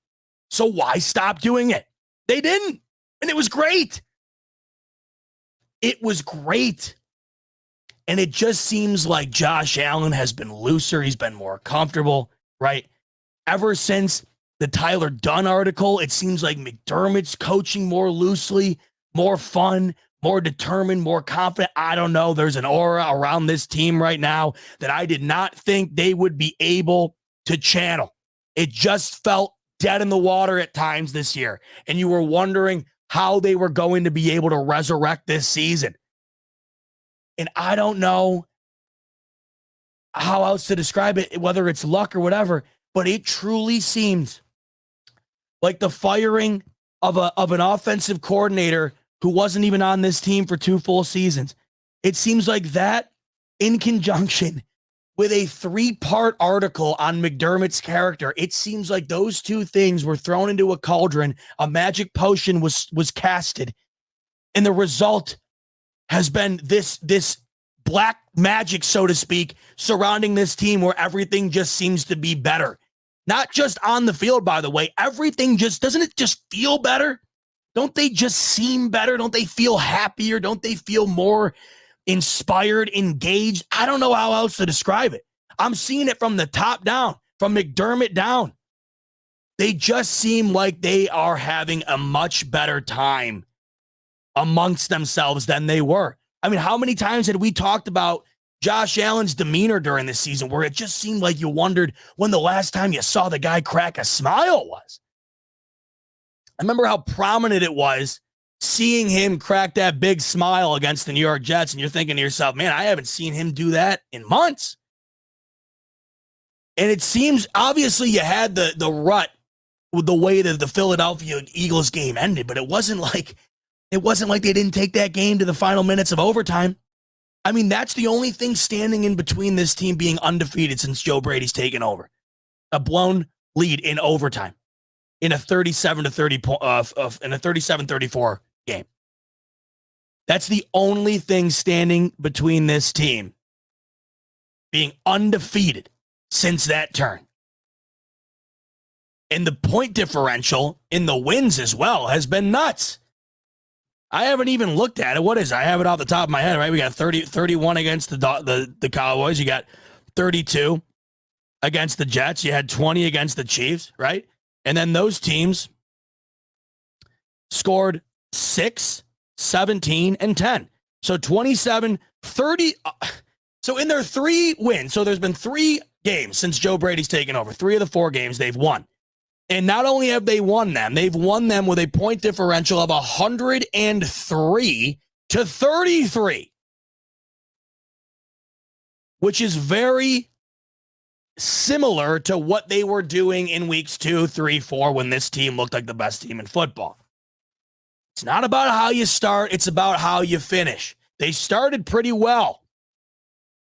So why stop doing it? They didn't. And it was great. It was great. And it just seems like Josh Allen has been looser. He's been more comfortable, right? Ever since the Tyler Dunn article, it seems like McDermott's coaching more loosely, more fun, more determined, more confident. I don't know. There's an aura around this team right now that I did not think they would be able to channel. It just felt dead in the water at times this year. And you were wondering how they were going to be able to resurrect this season. And I don't know how else to describe it, whether it's luck or whatever, but it truly seems like the firing of an offensive coordinator who wasn't even on this team for 2 full seasons. It seems like that, in conjunction with a 3-part article on McDermott's character, it seems like those two things were thrown into a cauldron. A magic potion was casted, and the result has been this black magic, so to speak, surrounding this team where everything just seems to be better. Not just on the field, by the way. Everything just, doesn't it just feel better? Don't they just seem better? Don't they feel happier? Don't they feel more inspired, engaged? I don't know how else to describe it. I'm seeing it from the top down, from McDermott down. They just seem like they are having a much better time amongst themselves than they were. I mean, how many times had we talked about Josh Allen's demeanor during this season where it just seemed like you wondered when the last time you saw the guy crack a smile was? I remember how prominent it was seeing him crack that big smile against the New York Jets, and you're thinking to yourself, man, I haven't seen him do that in months. And it seems, obviously, you had the rut with the way that the Philadelphia Eagles game ended, but it wasn't like they didn't take that game to the final minutes of overtime. I mean, that's the only thing standing in between this team being undefeated since Joe Brady's taken over. A blown lead in overtime in a 37-34 game. That's the only thing standing between this team being undefeated since that turn. And the point differential in the wins as well has been nuts. I haven't even looked at it. What is it? I have it off the top of my head, right? We got 31 against the Cowboys. You got 32 against the Jets. You had 20 against the Chiefs, right? And then those teams scored 6, 17, and 10. So 27, 30. So in their 3 wins, so there's been 3 games since Joe Brady's taken over. 3 of the 4 games they've won. And not only have they won them, they've won them with a point differential of 103-33, which is very similar to what they were doing in weeks 2, 3, 4 when this team looked like the best team in football. It's not about how you start, it's about how you finish. They started pretty well.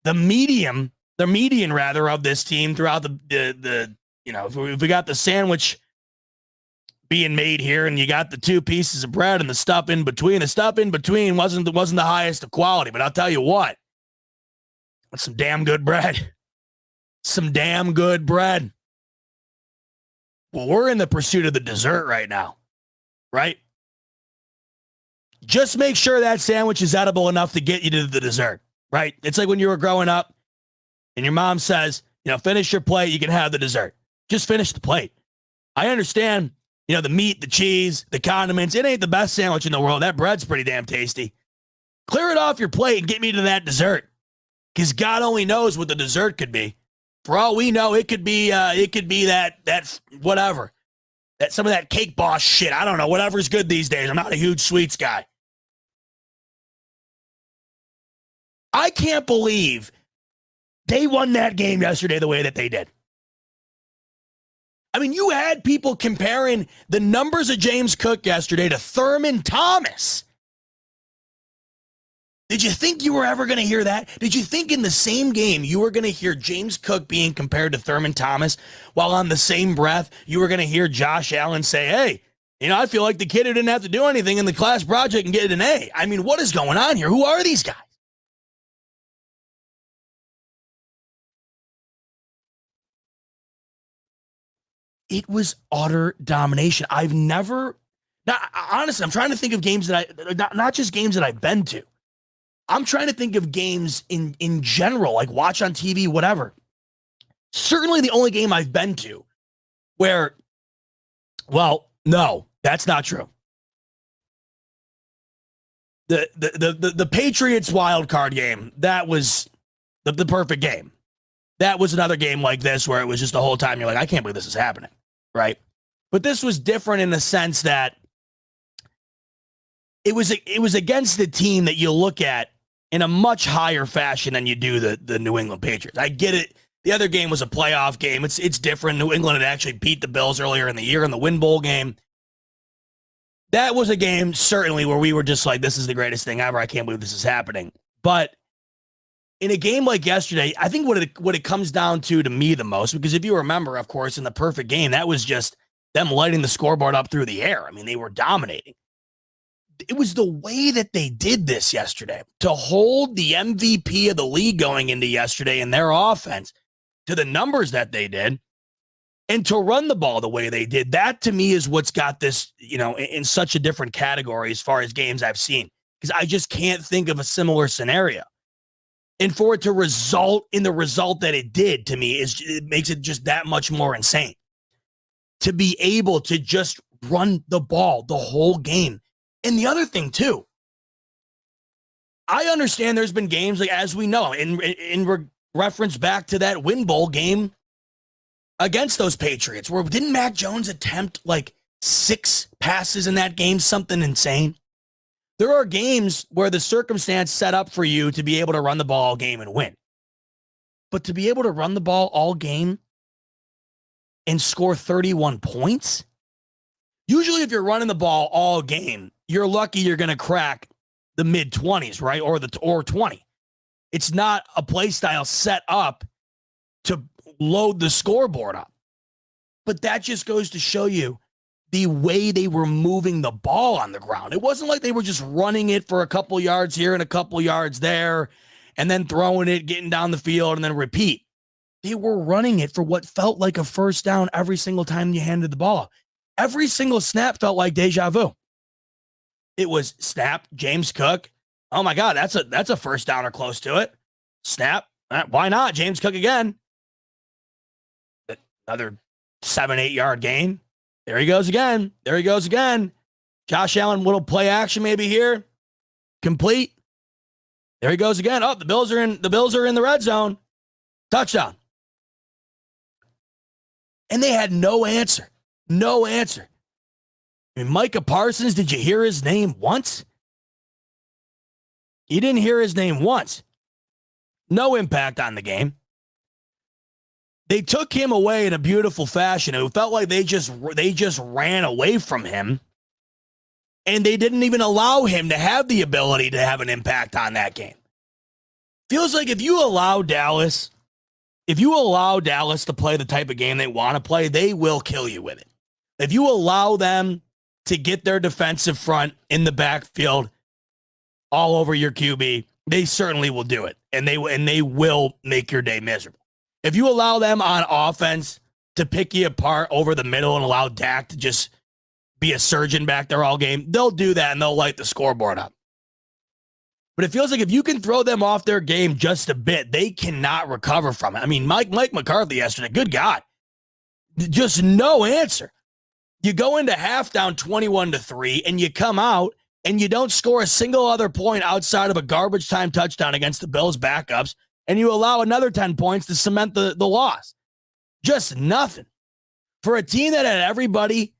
The median of this team throughout the if we got the sandwich being made here, and you got the two pieces of bread and the stuff in between. The stuff in between wasn't the highest of quality, but I'll tell you what, that's some damn good bread. Some damn good bread. Well, we're in the pursuit of the dessert right now, right? Just make sure that sandwich is edible enough to get you to the dessert, right? It's like when you were growing up and your mom says, finish your plate, you can have the dessert. Just finish the plate. I understand, the meat, the cheese, the condiments. It ain't the best sandwich in the world. That bread's pretty damn tasty. Clear it off your plate and get me to that dessert, because God only knows what the dessert could be. For all we know, it could be that whatever, that some of that Cake Boss shit. I don't know, whatever's good these days. I'm not a huge sweets guy. I can't believe they won that game yesterday the way that they did. I mean, you had people comparing the numbers of James Cook yesterday to Thurman Thomas. Did you think you were ever going to hear that? Did you think in the same game you were going to hear James Cook being compared to Thurman Thomas, while on the same breath you were going to hear Josh Allen say, hey, I feel like the kid who didn't have to do anything in the class project and get an A. I mean, what is going on here? Who are these guys? It was utter domination. Honestly, I'm trying to think of games that not just games that I've been to. I'm trying to think of games in general, like watch on TV, whatever. Certainly the only game I've been to where, well, no, that's not true. The Patriots wild card game, that was the perfect game. That was another game like this where it was just the whole time you're like, I can't believe this is happening, right? But this was different in the sense that it was against the team that you look at in a much higher fashion than you do the New England Patriots. I get it. The other game was a playoff game. It's different. New England had actually beat the Bills earlier in the year in the Win Bowl game. That was a game, certainly, where we were just like, this is the greatest thing ever. I can't believe this is happening. But in a game like yesterday, I think what it comes down to me the most, because if you remember, of course, in the perfect game, that was just them lighting the scoreboard up through the air. I mean, they were dominating. It was the way that they did this yesterday, to hold the MVP of the league going into yesterday in their offense to the numbers that they did, and to run the ball the way they did. That, to me, is what's got this, in such a different category as far as games I've seen, because I just can't think of a similar scenario. And for it to result in the result that it did, to me, it makes it just that much more insane. To be able to just run the ball the whole game. And the other thing, too, I understand there's been games, like, as we know, in reference back to that Win Bowl game against those Patriots, where didn't Mac Jones attempt like 6 passes in that game? Something insane. There are games where the circumstance set up for you to be able to run the ball all game and win. But to be able to run the ball all game and score 31 points? Usually if you're running the ball all game, you're lucky you're going to crack the mid-20s, right? Or 20. It's not a play style set up to load the scoreboard up. But that just goes to show you the way they were moving the ball on the ground. It wasn't like they were just running it for a couple yards here and a couple yards there and then throwing it, getting down the field, and then repeat. They were running it for what felt like a first down every single time you handed the ball. Every single snap felt like deja vu. It was snap, James Cook. Oh my God, that's a first down or close to it. Snap. Why not? James Cook again. Another 7-8 yard gain. There he goes again. There he goes again. Josh Allen, little play action maybe here. Complete. There he goes again. Oh, the Bills are in the red zone. Touchdown. And they had no answer. No answer. I mean, Micah Parsons, did you hear his name once? You didn't hear his name once. No impact on the game. They took him away in a beautiful fashion. It felt like they just ran away from him, and they didn't even allow him to have the ability to have an impact on that game. Feels like if you allow Dallas to play the type of game they want to play, they will kill you with it. If you allow them to get their defensive front in the backfield all over your QB, they certainly will do it, and they will make your day miserable. If you allow them on offense to pick you apart over the middle and allow Dak to just be a surgeon back there all game, they'll do that and they'll light the scoreboard up. But it feels like if you can throw them off their game just a bit, they cannot recover from it. I mean, Mike McCarthy yesterday, good God, just no answer. You go into half down 21-3, and you come out and you don't score a single other point outside of a garbage time touchdown against the Bills' backups, and you allow another 10 points to cement the loss. Just nothing. For a team that had everybody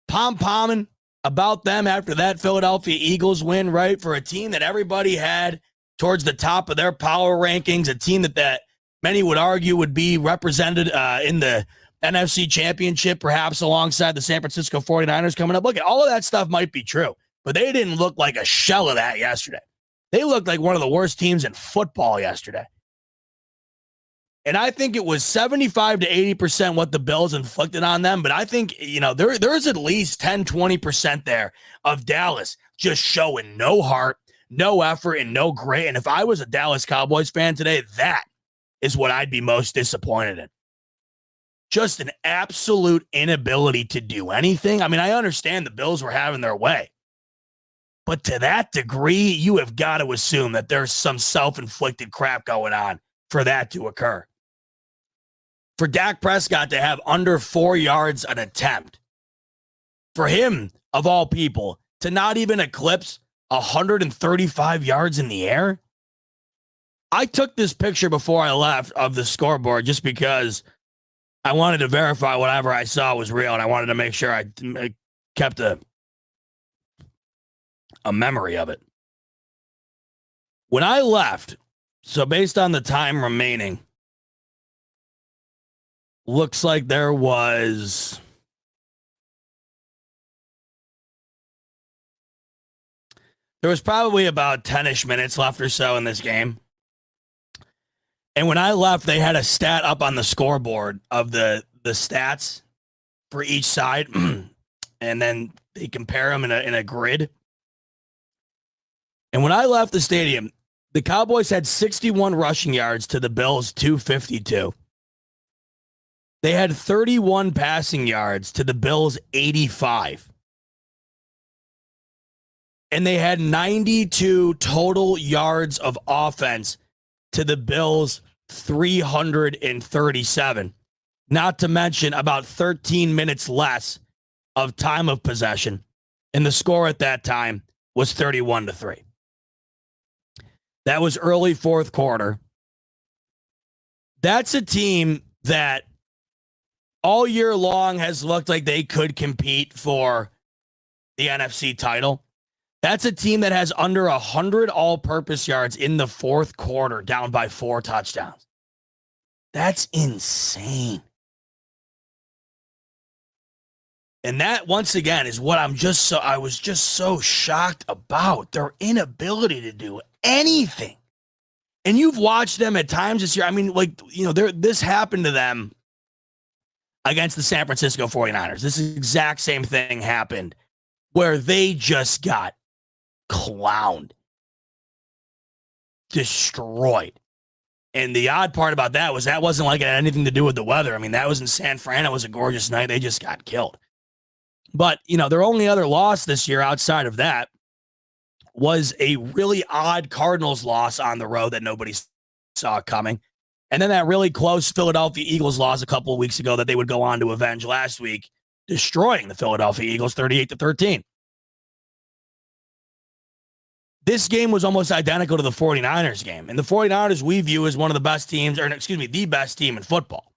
pom-pomming about them after that Philadelphia Eagles win, right? For a team that everybody had towards the top of their power rankings, a team that many would argue would be represented in the NFC Championship, perhaps alongside the San Francisco 49ers coming up. Look, all of that stuff might be true, but they didn't look like a shell of that yesterday. They looked like one of the worst teams in football yesterday. And I think it was 75 to 80% what the Bills inflicted on them. But I think, there's at least 10, 20% there of Dallas just showing no heart, no effort, and no grit. And if I was a Dallas Cowboys fan today, that is what I'd be most disappointed in. Just an absolute inability to do anything. I mean, I understand the Bills were having their way. But to that degree, you have got to assume that there's some self-inflicted crap going on for that to occur. For Dak Prescott to have under 4 yards an attempt, for him, of all people, to not even eclipse 135 yards in the air. I took this picture before I left of the scoreboard just because I wanted to verify whatever I saw was real, and I wanted to make sure I kept a memory of it. When I left, so based on the time remaining, looks like there was probably about 10-ish minutes left or so in this game. And when I left, they had a stat up on the scoreboard of the stats for each side. And then they compare them in a grid. And when I left the stadium, the Cowboys had 61 rushing yards to the Bills' 252. They had 31 passing yards to the Bills' 85. And they had 92 total yards of offense to the Bills' 337. Not to mention about 13 minutes less of time of possession. And the score at that time was 31-3. That was early fourth quarter. That's a team that all year long has looked like they could compete for the NFC title. That's a team that has under 100 all-purpose yards in the fourth quarter, down by 4 touchdowns. That's insane. And that, once again, is what I was just so shocked about. Their inability to do anything. And you've watched them at times this year. I mean, this happened to them against the San Francisco 49ers. This exact same thing happened where they just got clowned, destroyed. And the odd part about that wasn't like it had anything to do with the weather. I mean, that was in San Fran. It was a gorgeous night. They just got killed. But, their only other loss this year outside of that was a really odd Cardinals loss on the road that nobody saw coming. And then that really close Philadelphia Eagles loss a couple of weeks ago that they would go on to avenge last week, destroying the Philadelphia Eagles 38-13. This game was almost identical to the 49ers game. And the 49ers we view as one of the best teams, the best team in football.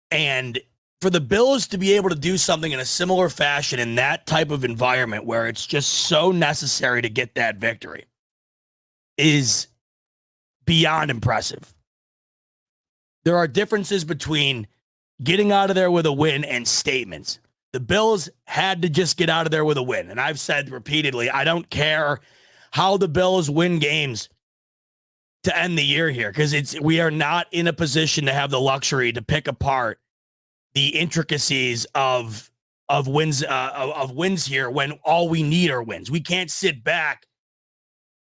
And for the Bills to be able to do something in a similar fashion in that type of environment where it's just so necessary to get that victory is beyond impressive. There are differences between getting out of there with a win and statements. The Bills had to just get out of there with a win. And I've said repeatedly, I don't care how the Bills win games to end the year here, because we are not in a position to have the luxury to pick apart the intricacies of wins here when all we need are wins. We can't sit back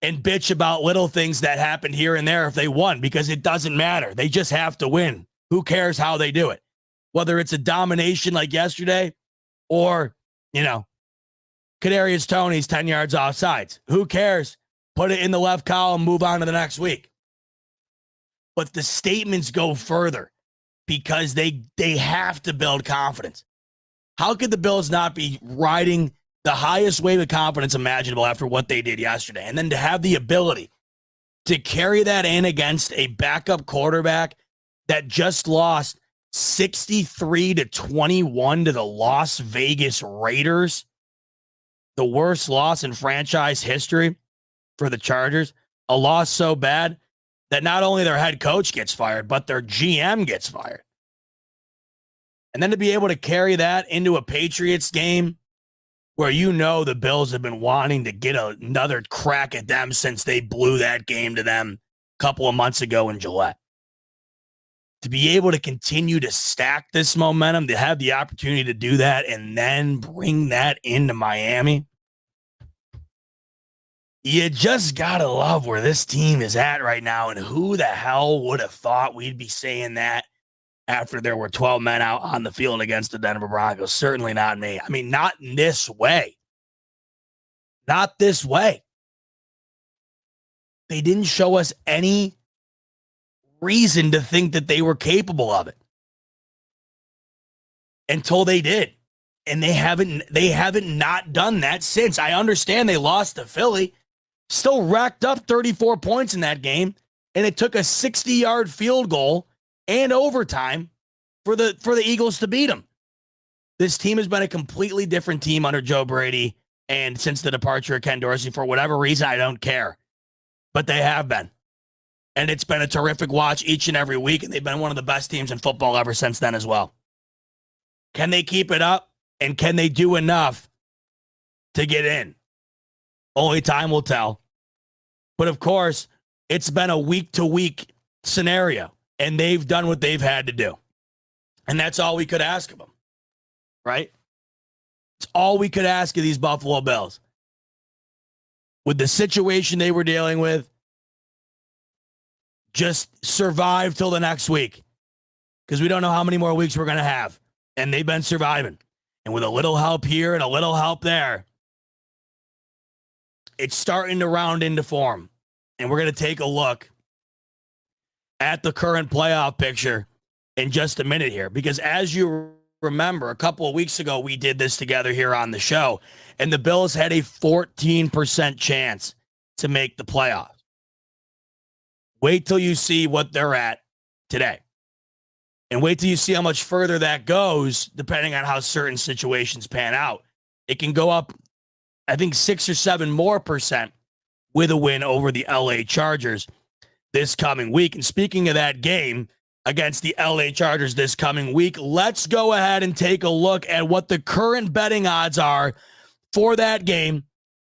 and bitch about little things that happened here and there if they won, because it doesn't matter. They just have to win. Who cares how they do it? Whether it's a domination like yesterday or, Kadarius Toney's 10 yards offsides. Who cares? Put it in the left column, move on to the next week. But the statements go further because they have to build confidence. How could the Bills not be riding the highest wave of confidence imaginable after what they did yesterday? And then to have the ability to carry that in against a backup quarterback that just lost 63-21 to the Las Vegas Raiders, the worst loss in franchise history for the Chargers, a loss so bad that not only their head coach gets fired, but their GM gets fired. And then to be able to carry that into a Patriots game where the Bills have been wanting to get another crack at them since they blew that game to them a couple of months ago in Gillette. To be able to continue to stack this momentum, to have the opportunity to do that and then bring that into Miami, you just got to love where this team is at right now. And who the hell would have thought we'd be saying that after there were 12 men out on the field against the Denver Broncos? Certainly not me. I mean, not in this way. Not this way. They didn't show us any reason to think that they were capable of it until they did. And they haven't not done that since. I understand they lost to Philly, still racked up 34 points in that game, and it took a 60-yard field goal and overtime for the Eagles to beat them. This team has been a completely different team under Joe Brady, and since the departure of Ken Dorsey, for whatever reason, I don't care. But they have been. And it's been a terrific watch each and every week, and they've been one of the best teams in football ever since then as well. Can they keep it up, and can they do enough to get in? Only time will tell. But, of course, it's been a week-to-week scenario, and they've done what they've had to do. And that's all we could ask of them, right? It's all we could ask of these Buffalo Bills. With the situation they were dealing with, just survive till the next week, because we don't know how many more weeks we're going to have. And they've been surviving. And with a little help here and a little help there, it's starting to round into form. And we're going to take a look at the current playoff picture in just a minute here. Because as you remember, a couple of weeks ago, we did this together here on the show. And the Bills had a 14% chance to make the playoffs. Wait till you see what they're at today. And wait till you see how much further that goes, depending on how certain situations pan out. It can go up, I think, 6 or 7 more percent with a win over the LA Chargers this coming week. And speaking of that game against the LA Chargers this coming week, let's go ahead and take a look at what the current betting odds are for that game,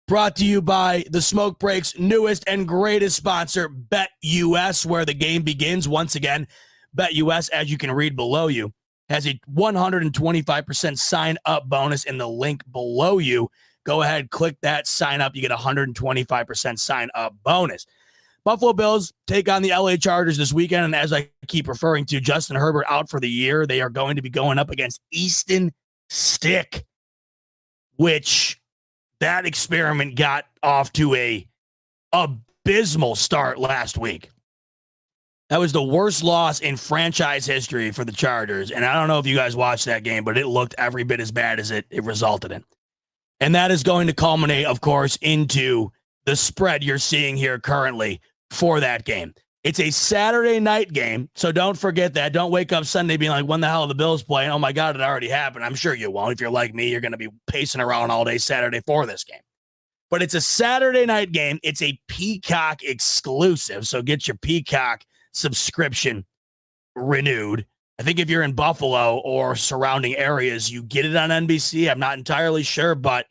brought to you by the Smoke Break's newest and greatest sponsor, BetUS, where the game begins. Once again, BetUS, as you can read below you, has a 125% sign-up bonus in the link below you. Go ahead, click that, sign up. You get a 125% sign-up bonus. Buffalo Bills take on the LA Chargers this weekend, and as I keep referring to, Justin Herbert out for the year. They are going to be going up against Easton Stick, which that experiment got off to a abysmal start last week. That was the worst loss in franchise history for the Chargers. And I don't know if you guys watched that game, but it looked every bit as bad as it resulted in. And that is going to culminate, of course, into the spread you're seeing here currently for that game. It's a Saturday night game, so don't forget that. Don't wake up Sunday being like, when the hell are the Bills playing? Oh, my God, it already happened. I'm sure you won't. If you're like me, you're going to be pacing around all day Saturday for this game. But it's a Saturday night game. It's a Peacock exclusive, so get your Peacock subscription renewed. I think if you're in Buffalo or surrounding areas, you get it on NBC. I'm not entirely sure, but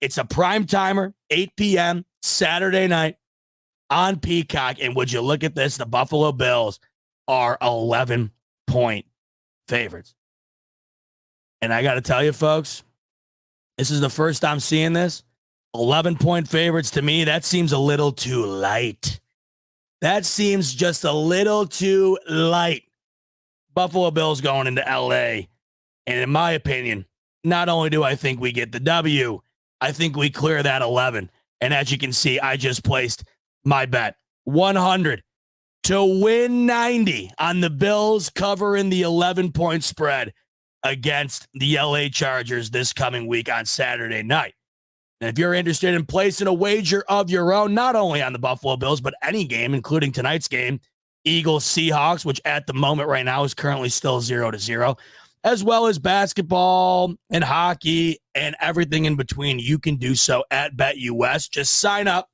it's a prime timer, 8 p.m., Saturday night on Peacock. And would you look at this? The Buffalo Bills are 11-point favorites. And I got to tell you, folks, this is the first I'm seeing this. 11-point favorites to me, that seems a little too light. That seems just a little too light. Buffalo Bills going into LA. And in my opinion, not only do I think we get the W, I think we clear that 11. And as you can see, I just placed my bet 100 to win 90 on the Bills covering the 11-point spread against the LA Chargers this coming week on Saturday night. And if you're interested in placing a wager of your own, not only on the Buffalo Bills, but any game, including tonight's game, Eagles, Seahawks, which at the moment right now is currently still 0-0, as well as basketball and hockey and everything in between, you can do so at BetUS. Just sign up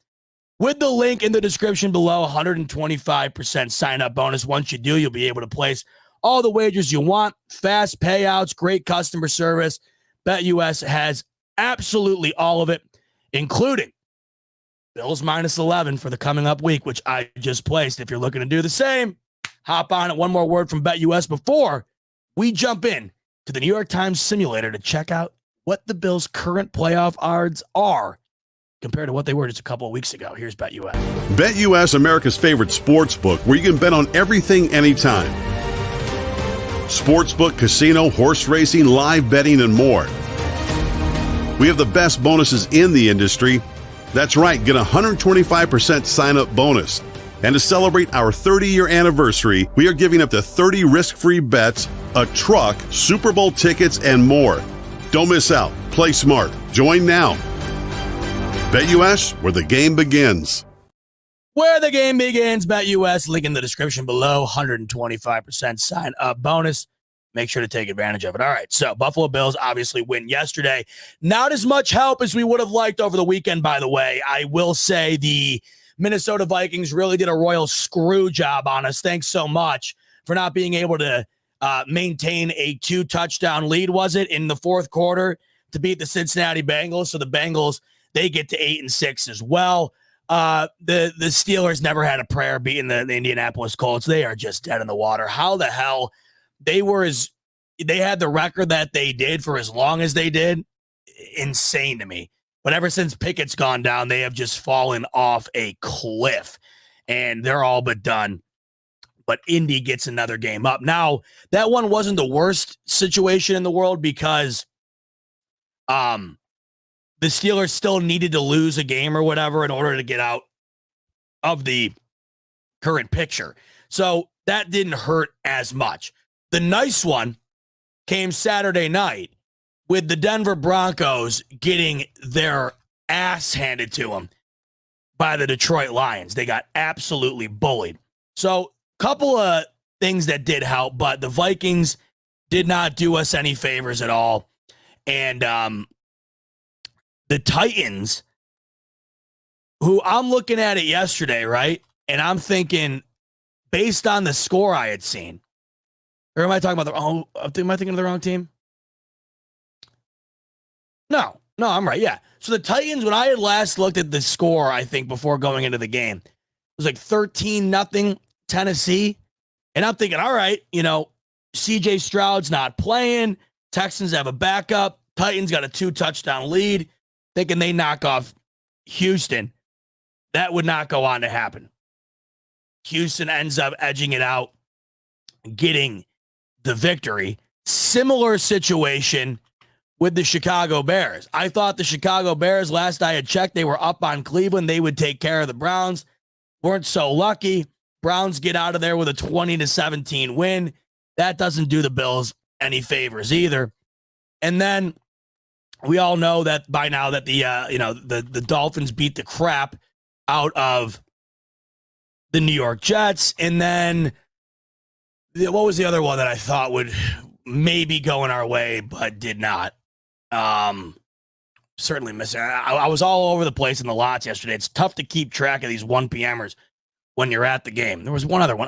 with the link in the description below, 125% sign-up bonus. Once you do, you'll be able to place all the wagers you want, fast payouts, great customer service. BetUS has absolutely all of it, including Bills minus 11 for the coming up week, which I just placed. If you're looking to do the same, hop on it. One more word from BetUS before we jump in to the New York Times simulator to check out what the Bills' current playoff odds are compared to what they were just a couple of weeks ago. Here's BetUS. BetUS, America's favorite sports book, where you can bet on everything anytime. Sportsbook, casino, horse racing, live betting, and more. We have the best bonuses in the industry. That's right, get a 125% sign-up bonus. And to celebrate our 30-year anniversary, we are giving up to 30 risk-free bets, a truck, Super Bowl tickets, and more. Don't miss out. Play smart. Join now. BetUS, where the game begins. Where the game begins, BetUS, link in the description below, 125% sign-up bonus. Make sure to take advantage of it. All right, so Buffalo Bills obviously win yesterday. Not as much help as we would have liked over the weekend, by the way. I will say the Minnesota Vikings really did a royal screw job on us. Thanks so much for not being able to maintain a 2-touchdown lead, was it, in the fourth quarter to beat the Cincinnati Bengals. So the Bengals, they get to 8-6 as well. The Steelers never had a prayer beating the Indianapolis Colts. They are just dead in the water. How the hell they had the record that they did for as long as they did? Insane to me. But ever since Pickett's gone down, they have just fallen off a cliff, and they're all but done. But Indy gets another game up. Now, that one wasn't the worst situation in the world because the Steelers still needed to lose a game or whatever in order to get out of the current picture. So that didn't hurt as much. The nice one came Saturday night with the Denver Broncos getting their ass handed to them by the Detroit Lions. They got absolutely bullied. So a couple of things that did help, but the Vikings did not do us any favors at all. And the Titans, who I'm looking at it yesterday, right? And I'm thinking, based on the score I had seen, or am I talking about am I thinking of the wrong team? No, I'm right. Yeah. So the Titans, when I had last looked at the score, I think before going into the game, it was like 13-0 Tennessee. And I'm thinking, all right, CJ Stroud's not playing. Texans have a backup. Titans got a 2-touchdown lead. Thinking they knock off Houston. That would not go on to happen. Houston ends up edging it out, getting the victory. Similar situation with the Chicago Bears. I thought the Chicago Bears, last I had checked, they were up on Cleveland. They would take care of the Browns. Weren't so lucky. Browns get out of there with a 20-17 win. That doesn't do the Bills any favors either. And then we all know that by now that the Dolphins beat the crap out of the New York Jets. And then what was the other one that I thought would maybe go in our way, but did not? Certainly missing. I was all over the place in the lots yesterday. It's tough to keep track of these 1 p.m.ers when you're at the game. There was one other one.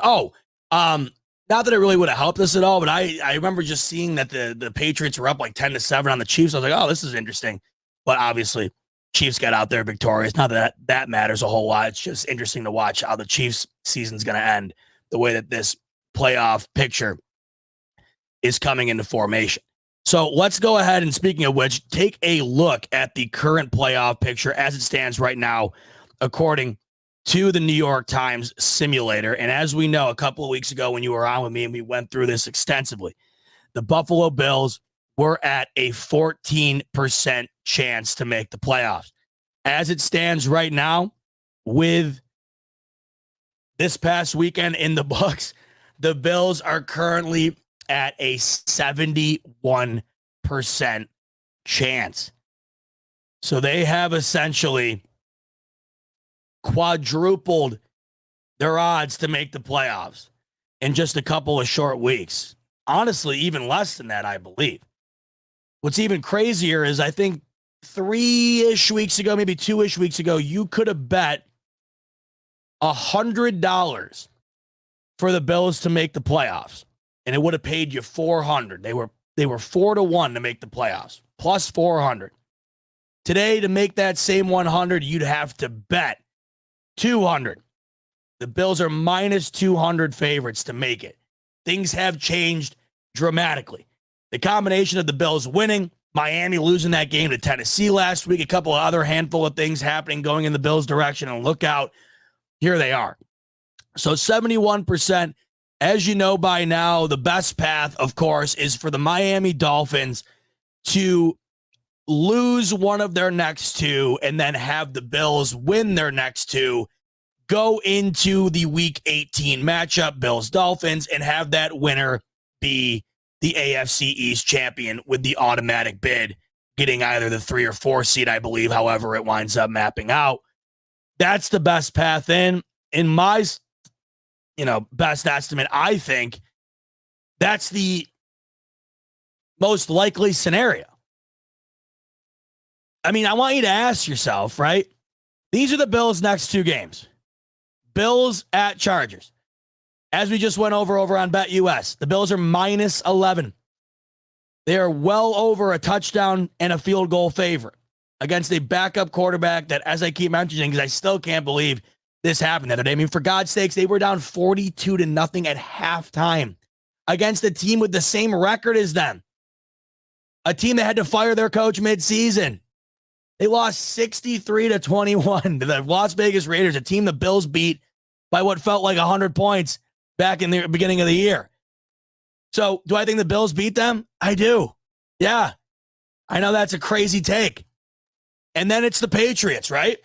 Not that it really would have helped us at all, but I remember just seeing that the Patriots were up like 10-7 on the Chiefs. I was like, oh, this is interesting. But obviously, Chiefs got out there victorious. Not that matters a whole lot. It's just interesting to watch how the Chiefs season's going to end, the way that this playoff picture is coming into formation. So let's go ahead and, speaking of which, take a look at the current playoff picture as it stands right now, according to the New York Times simulator. And as we know, a couple of weeks ago when you were on with me and we went through this extensively, the Buffalo Bills were at a 14% chance to make the playoffs. As it stands right now, with this past weekend in the books, the Bills are currently at a 71% chance. So they have essentially quadrupled their odds to make the playoffs in just a couple of short weeks. Honestly, even less than that, I believe. What's even crazier is I think 3-ish weeks ago, maybe 2-ish weeks ago, you could have bet $100 for the Bills to make the playoffs, and it would have paid you $400. They were 4-1 to make the playoffs, plus 400. Today, to make that same 100, you'd have to bet 200. The Bills are minus 200 favorites to make it. Things have changed dramatically. The combination of the Bills winning, Miami losing that game to Tennessee last week, a couple of other handful of things happening going in the Bills' direction, and look out, here they are. So 71%, as you know by now, the best path, of course, is for the Miami Dolphins to lose one of their next two and then have the Bills win their next two, go into the Week 18 matchup, Bills-Dolphins, and have that winner be the AFC East champion with the automatic bid, getting either the 3 or 4 seed, I believe, however it winds up mapping out. That's the best path in my, best estimate. I think that's the most likely scenario. I mean, I want you to ask yourself, right? These are the Bills' next 2 games. Bills at Chargers. As we just went over on BetUS, the Bills are minus 11. They are well over a touchdown and a field goal favorite against a backup quarterback that, as I keep mentioning, because I still can't believe this happened the other day. I mean, for God's sakes, they were down 42-0 at halftime against a team with the same record as them. A team that had to fire their coach midseason. They lost 63-21 to the Las Vegas Raiders, a team the Bills beat by what felt like 100 points back in the beginning of the year. So do I think the Bills beat them? I do. Yeah. I know that's a crazy take. And then it's the Patriots, right?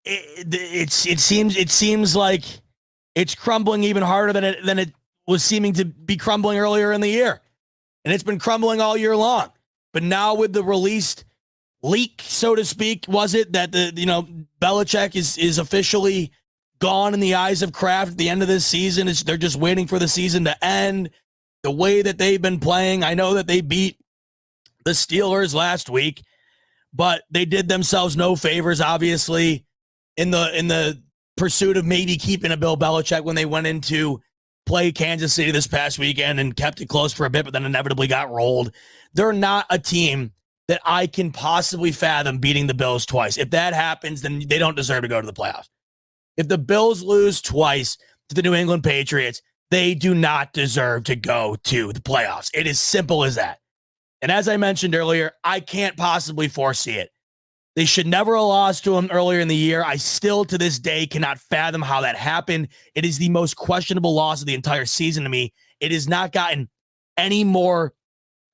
It seems like it's crumbling even harder than it was seeming to be crumbling earlier in the year. And it's been crumbling all year long. But now with the released leak, so to speak, was it that Belichick is officially gone in the eyes of Kraft at the end of this season? They're just waiting for the season to end. The way that they've been playing, I know that they beat the Steelers last week, but they did themselves no favors, obviously, in the pursuit of maybe keeping a Bill Belichick when they went into play Kansas City this past weekend and kept it close for a bit, but then inevitably got rolled. They're not a team that I can possibly fathom beating the Bills twice. If that happens, then they don't deserve to go to the playoffs. If the Bills lose twice to the New England Patriots, they do not deserve to go to the playoffs. It is simple as that. And as I mentioned earlier, I can't possibly foresee it. They should never have lost to them earlier in the year. I still, to this day, cannot fathom how that happened. It is the most questionable loss of the entire season to me. It has not gotten any more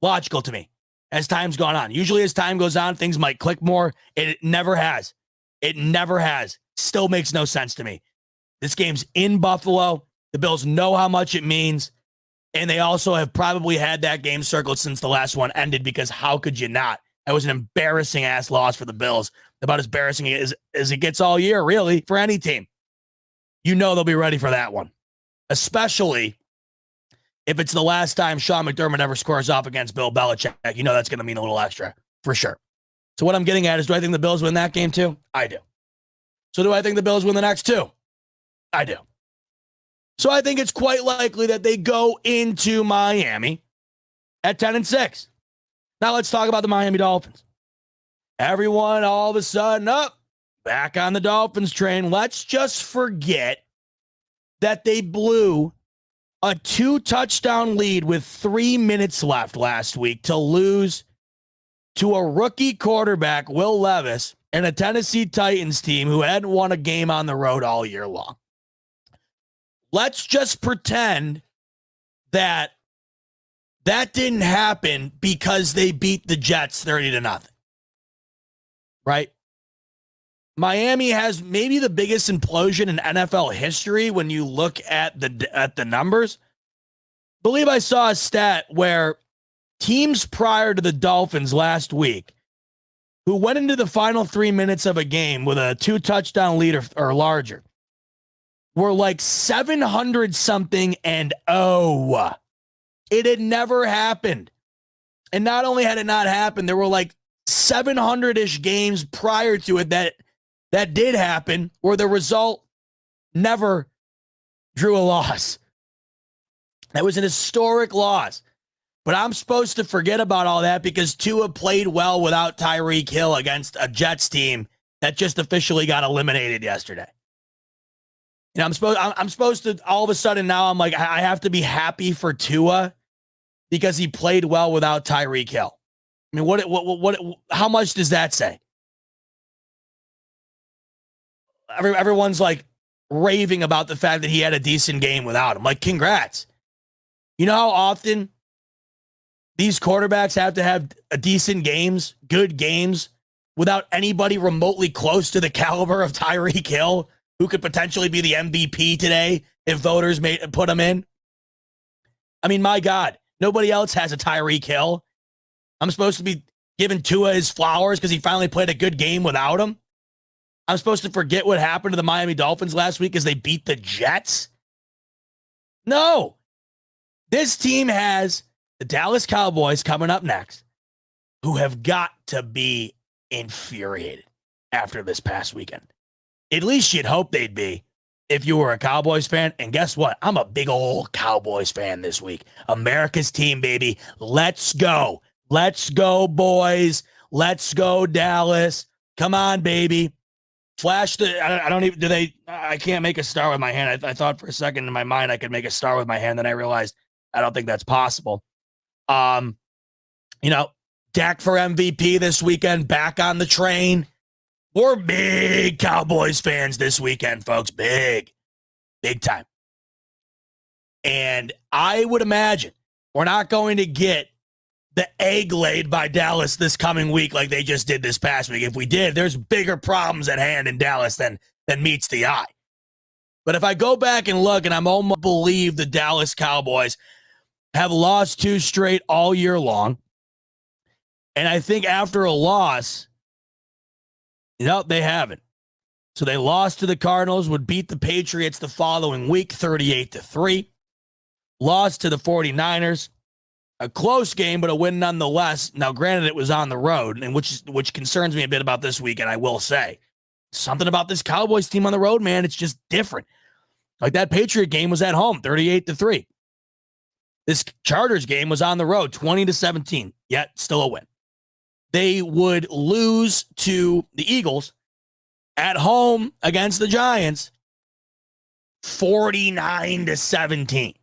logical to me as time's gone on. Usually as time goes on, things might click more. It never has. It never has. Still makes no sense to me. This game's in Buffalo. The Bills know how much it means. And they also have probably had that game circled since the last one ended, because how could you not? That was an embarrassing ass loss for the Bills. About as embarrassing as it gets all year, really, for any team. You know they'll be ready for that one. Especially if it's the last time Sean McDermott ever scores off against Bill Belichick. You know that's going to mean a little extra, for sure. So what I'm getting at is, do I think the Bills win that game too? I do. So do I think the Bills win the next 2? I do. So I think it's quite likely that they go into Miami at 10-6. Now let's talk about the Miami Dolphins. Everyone all of a sudden up, back on the Dolphins train. Let's just forget that they blew a 2-touchdown lead with 3 minutes left last week to lose to a rookie quarterback, Will Levis, and a Tennessee Titans team who hadn't won a game on the road all year long. Let's just pretend that didn't happen because they beat the Jets 30-0. Right? Miami has maybe the biggest implosion in NFL history when you look at the numbers. I believe I saw a stat where teams prior to the Dolphins last week who went into the final 3 minutes of a game with a 2-touchdown lead or larger were like 700-something and it had never happened. And not only had it not happened, there were like 700-ish games prior to it that did happen where the result never drew a loss. That was an historic loss. But I'm supposed to forget about all that because Tua played well without Tyreek Hill against a Jets team that just officially got eliminated yesterday. You know, I'm supposed to all of a sudden now I'm like, I have to be happy for Tua because he played well without Tyreek Hill. I mean, what how much does that say? Everyone's like raving about the fact that he had a decent game without him. Like, congrats. You know how often these quarterbacks have to have a decent games, good games, without anybody remotely close to the caliber of Tyreek Hill, who could potentially be the MVP today if voters put him in? I mean, my God, nobody else has a Tyreek Hill. I'm supposed to be giving Tua his flowers because he finally played a good game without him. I'm supposed to forget what happened to the Miami Dolphins last week as they beat the Jets? No. This team has the Dallas Cowboys coming up next, who have got to be infuriated after this past weekend. At least you'd hope they'd be if you were a Cowboys fan. And guess what? I'm a big old Cowboys fan this week. America's team, baby. Let's go. Let's go, boys. Let's go, Dallas. Come on, baby. Flash the, I don't even, I can't make a star with my hand. I thought for a second in my mind I could make a star with my hand. Then I realized I don't think that's possible. You know, Dak for MVP this weekend, back on the train. We're big Cowboys fans this weekend, folks. Big time. And I would imagine we're not going to get the egg laid by Dallas this coming week like they just did this past week. If we did, there's bigger problems at hand in Dallas than meets the eye. But if I go back and look, and I'm almost believe the Dallas Cowboys have lost 2 straight all year long. And I think after a loss, they haven't. So they lost to the Cardinals, would beat the Patriots the following week, 38-3. Lost to the 49ers. A close game, but a win nonetheless. Now, granted, it was on the road, and which concerns me a bit about this weekend, I will say. Something about this Cowboys team on the road, man, it's just different. Like that Patriot game was at home, 38-3. This Chargers game was on the road, 20-17, yet still a win. They would lose to the Eagles at home against the Giants, 49-17.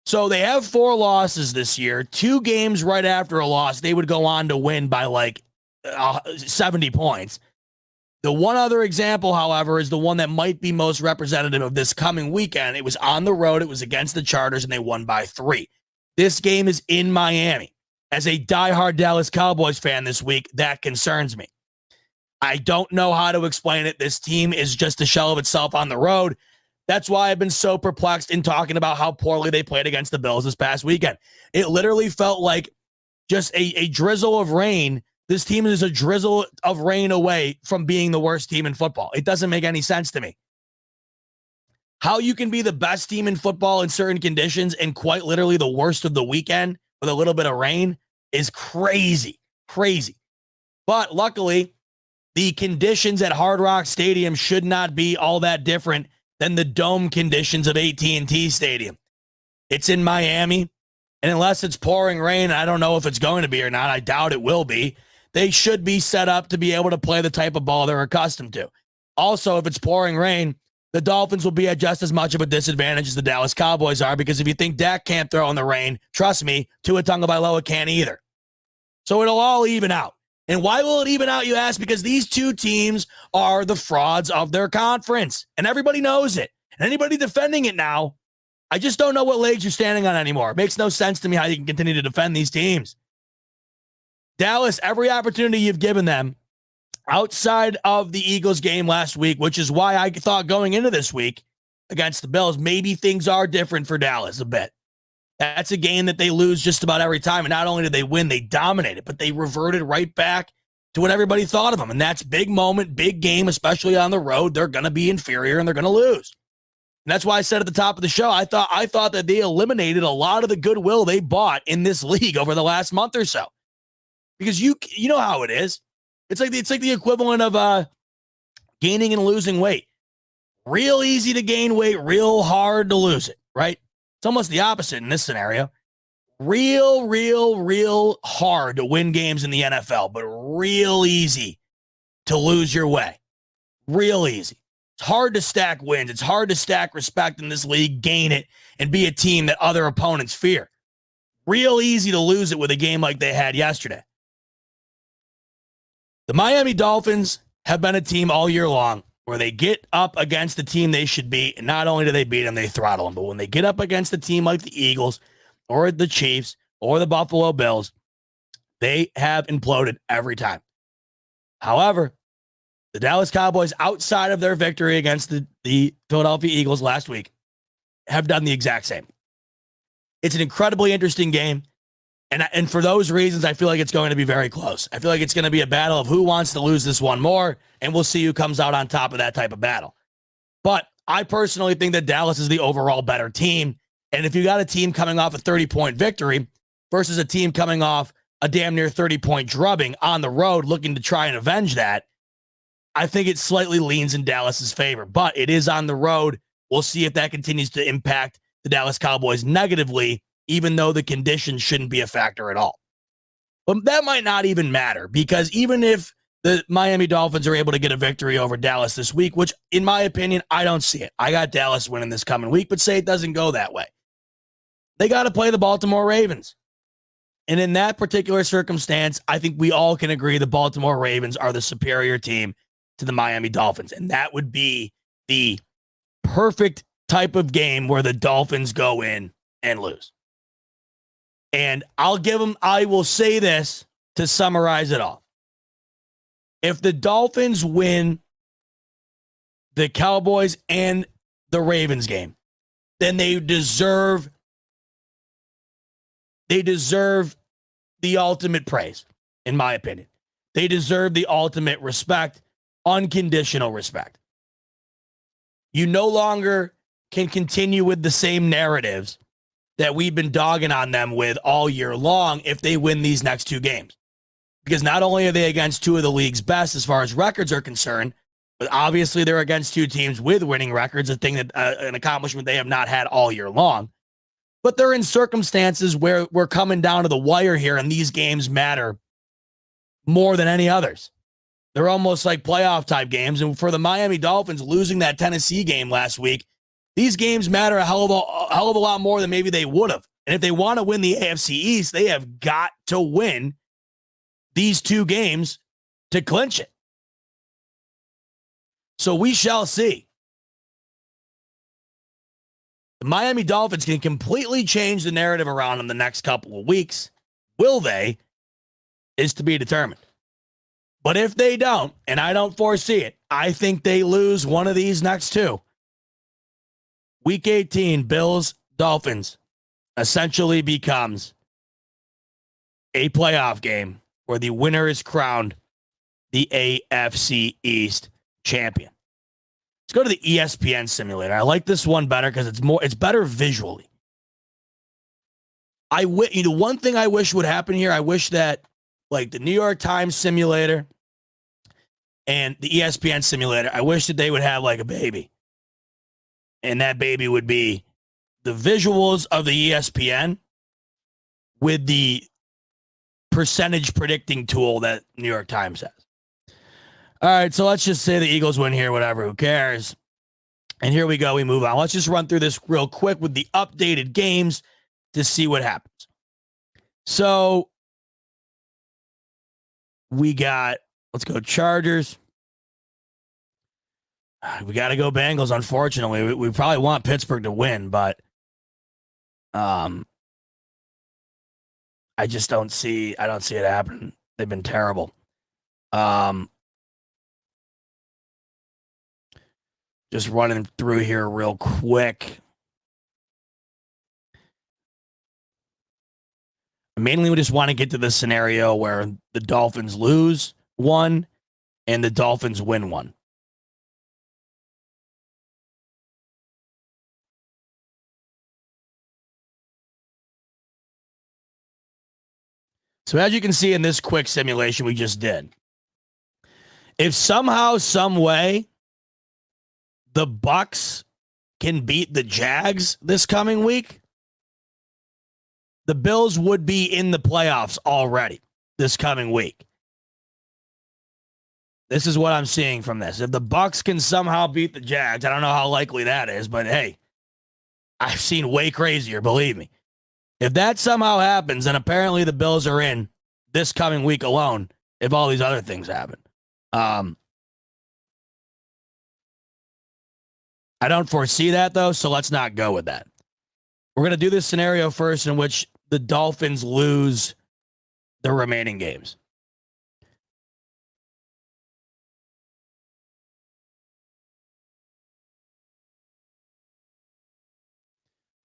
So they have 4 losses this year. 2 games right after a loss, they would go on to win by like 70 points. The one other example, however, is the one that might be most representative of this coming weekend. It was on the road. It was against the Chargers, and they won by 3. This game is in Miami. As a diehard Dallas Cowboys fan this week, that concerns me. I don't know how to explain it. This team is just a shell of itself on the road. That's why I've been so perplexed in talking about how poorly they played against the Bills this past weekend. It literally felt like just a drizzle of rain. This team is a drizzle of rain away from being the worst team in football. It doesn't make any sense to me. How you can be the best team in football in certain conditions and quite literally the worst of the weekend with a little bit of rain is crazy. But luckily, the conditions at Hard Rock Stadium should not be all that different than the dome conditions of AT&T Stadium. It's in Miami, and unless it's pouring rain, I don't know if it's going to be or not. I doubt it will be. They should be set up to be able to play the type of ball they're accustomed to. Also, if it's pouring rain, the Dolphins will be at just as much of a disadvantage as the Dallas Cowboys are, because if you think Dak can't throw in the rain, trust me, Tua Tagovailoa can't either. So it'll all even out. And why will it even out, you ask? Because these two teams are the frauds of their conference, and everybody knows it. And anybody defending it now, I just don't know what legs you're standing on anymore. It makes no sense to me how you can continue to defend these teams. Dallas, every opportunity you've given them outside of the Eagles game last week, which is why I thought going into this week against the Bills, maybe things are different for Dallas a bit. That's a game that they lose just about every time. And not only did they win, they dominated, but they reverted right back to what everybody thought of them. And that's big moment, big game, especially on the road. They're going to be inferior and they're going to lose. And that's why I said at the top of the show, I thought that they eliminated a lot of the goodwill they bought in this league over the last month or so. Because you know how it is. It's like the equivalent of gaining and losing weight. Real easy to gain weight, real hard to lose it, right? It's almost the opposite in this scenario. Real hard to win games in the NFL, but real easy to lose your way. Real easy. It's hard to stack wins. It's hard to stack respect in this league, gain it, and be a team that other opponents fear. Real easy to lose it with a game like they had yesterday. The Miami Dolphins have been a team all year long where they get up against the team they should beat, and not only do they beat them, they throttle them. But when they get up against a team like the Eagles or the Chiefs or the Buffalo Bills, they have imploded every time. However, the Dallas Cowboys, outside of their victory against the Philadelphia Eagles last week, have done the exact same. It's an incredibly interesting game. And for those reasons, I feel like it's going to be very close. I feel like it's going to be a battle of who wants to lose this one more, and we'll see who comes out on top of that type of battle. But I personally think that Dallas is the overall better team. And if you got a team coming off a 30-point victory versus a team coming off a damn near 30-point drubbing on the road looking to try and avenge that, I think it slightly leans in Dallas's favor. But it is on the road. We'll see if that continues to impact the Dallas Cowboys negatively, even though the conditions shouldn't be a factor at all. But that might not even matter, because even if the Miami Dolphins are able to get a victory over Dallas this week, which in my opinion, I don't see it. I got Dallas winning this coming week, but say it doesn't go that way. They got to play the Baltimore Ravens. And in that particular circumstance, I think we all can agree the Baltimore Ravens are the superior team to the Miami Dolphins. And that would be the perfect type of game where the Dolphins go in and lose. And I will say this to summarize it all. If the Dolphins win the Cowboys and the Ravens game, then they deserve the ultimate praise, in my opinion. They deserve the ultimate respect, unconditional respect. You no longer can continue with the same narratives that we've been dogging on them with all year long if they win these next two games. Because not only are they against two of the league's best as far as records are concerned, but obviously they're against two teams with winning records, a thing that an accomplishment they have not had all year long. But they're in circumstances where we're coming down to the wire here, and these games matter more than any others. They're almost like playoff type games. And for the Miami Dolphins losing that Tennessee game last week, these games matter a hell of a lot more than maybe they would have. And if they want to win the AFC East, they have got to win these two games to clinch it. So we shall see. The Miami Dolphins can completely change the narrative around them the next couple of weeks. Will they? Is to be determined. But if they don't, and I don't foresee it, I think they lose one of these next two. Week 18, Bills, Dolphins, essentially becomes a playoff game where the winner is crowned the AFC East champion. Let's go to the ESPN simulator. I like this one better because it's better visually. One thing I wish would happen here, I wish that like the New York Times simulator and the ESPN simulator, I wish that they would have like a baby. And that baby would be the visuals of the ESPN with the percentage predicting tool that New York Times has. All right, so let's just say the Eagles win here, whatever, who cares? And here we go. We move on. Let's just run through this real quick with the updated games to see what happens. So we got, let's go Chargers. We got to go Bengals, unfortunately. We probably want Pittsburgh to win, but I just don't see it happening. They've been terrible. Just running through here real quick. Mainly, we just want to get to the scenario where the Dolphins lose one and the Dolphins win one. So as you can see in this quick simulation we just did, if somehow, some way, the Bucs can beat the Jags this coming week, the Bills would be in the playoffs already this coming week. This is what I'm seeing from this. If the Bucs can somehow beat the Jags, I don't know how likely that is, but hey, I've seen way crazier, believe me. If that somehow happens, then apparently the Bills are in this coming week alone if all these other things happen. I don't foresee that, though, so let's not go with that. We're going to do this scenario first in which the Dolphins lose the remaining games.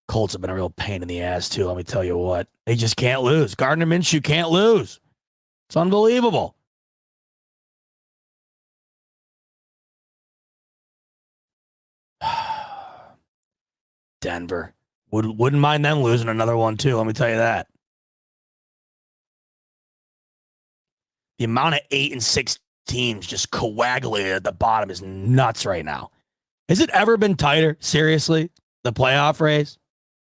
Colts have been a real pain in the ass, too, let me tell you what. They just can't lose. Gardner Minshew can't lose. It's unbelievable. Denver. Wouldn't mind them losing another one, too. Let me tell you that. The amount of 8 and 6 teams just coagulated at the bottom is nuts right now. Has it ever been tighter? Seriously? The playoff race?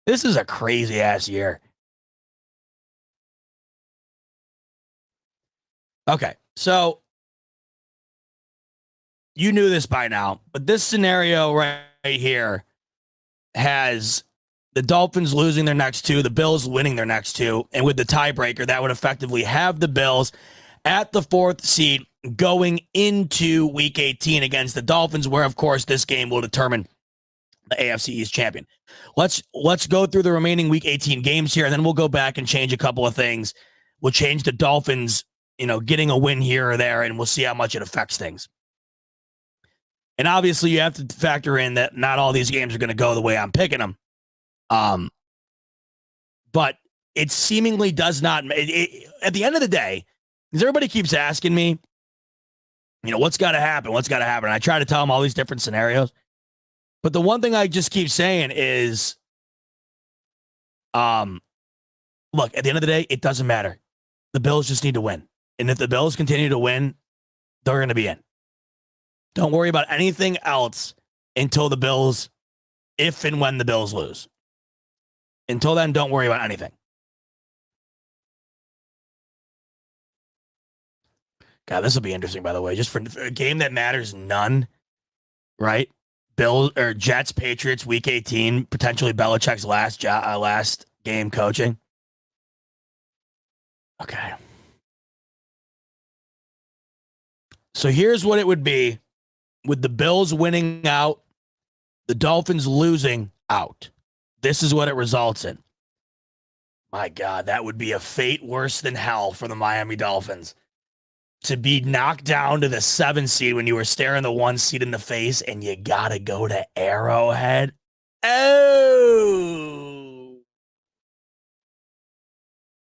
This is a crazy-ass year. Okay, so you knew this by now, but this scenario right here has the Dolphins losing their next two, the Bills winning their next two, and with the tiebreaker, that would effectively have the Bills at the 4th seed going into Week 18 against the Dolphins, where, of course, this game will determine the AFC East champion. Let's go through the remaining Week 18 games here, and then we'll go back and change a couple of things. We'll change the Dolphins, getting a win here or there, and we'll see how much it affects things. And obviously, you have to factor in that not all these games are going to go the way I'm picking them. But it seemingly does not. At the end of the day, because everybody keeps asking me, what's got to happen? What's got to happen? And I try to tell them all these different scenarios. But the one thing I just keep saying is, look, at the end of the day, it doesn't matter. The Bills just need to win. And if the Bills continue to win, they're going to be in. Don't worry about anything else until the Bills, if and when the Bills lose. Until then, don't worry about anything. God, this will be interesting, by the way. Just for a game that matters none, right? Bills or Jets, Patriots, Week 18, potentially Belichick's last game coaching. Okay. So here's what it would be with the Bills winning out, the Dolphins losing out. This is what it results in. My God, that would be a fate worse than hell for the Miami Dolphins. To be knocked down to the 7 seed when you were staring the 1 seed in the face and you got to go to Arrowhead.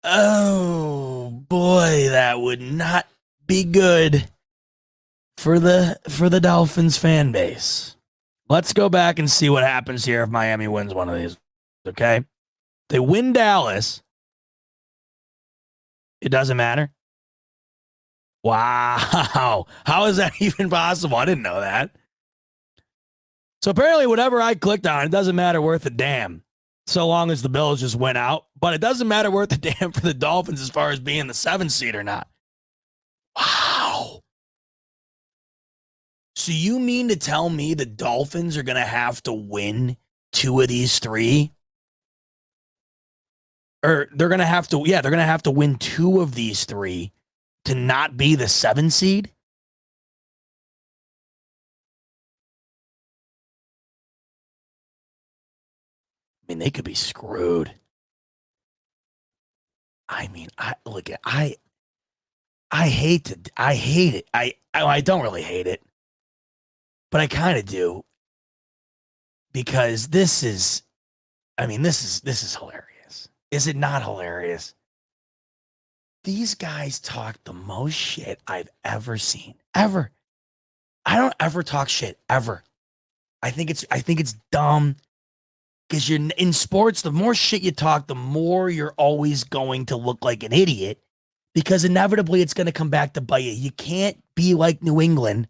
Oh, boy, that would not be good for the Dolphins fan base. Let's go back and see what happens here if Miami wins one of these. Okay? They win Dallas. It doesn't matter. Wow. How is that even possible? I didn't know that. So apparently whatever I clicked on, it doesn't matter worth a damn so long as the Bills just went out. But it doesn't matter worth a damn for the Dolphins as far as being the 7 seed or not. Wow. So you mean to tell me the Dolphins are going to have to win 2 of these 3? Or they're going to have to, they're going to have to win 2 of these 3 to not be the 7 seed? I mean, they could be screwed. I mean, I hate it. I don't really hate it, but I kind of do, because this is hilarious. Is it not hilarious? These guys talk the most shit I've ever seen. Ever. I don't ever talk shit ever. I think it's dumb, because you're in sports, the more shit you talk, the more you're always going to look like an idiot, because inevitably it's going to come back to bite you. You can't be like New England,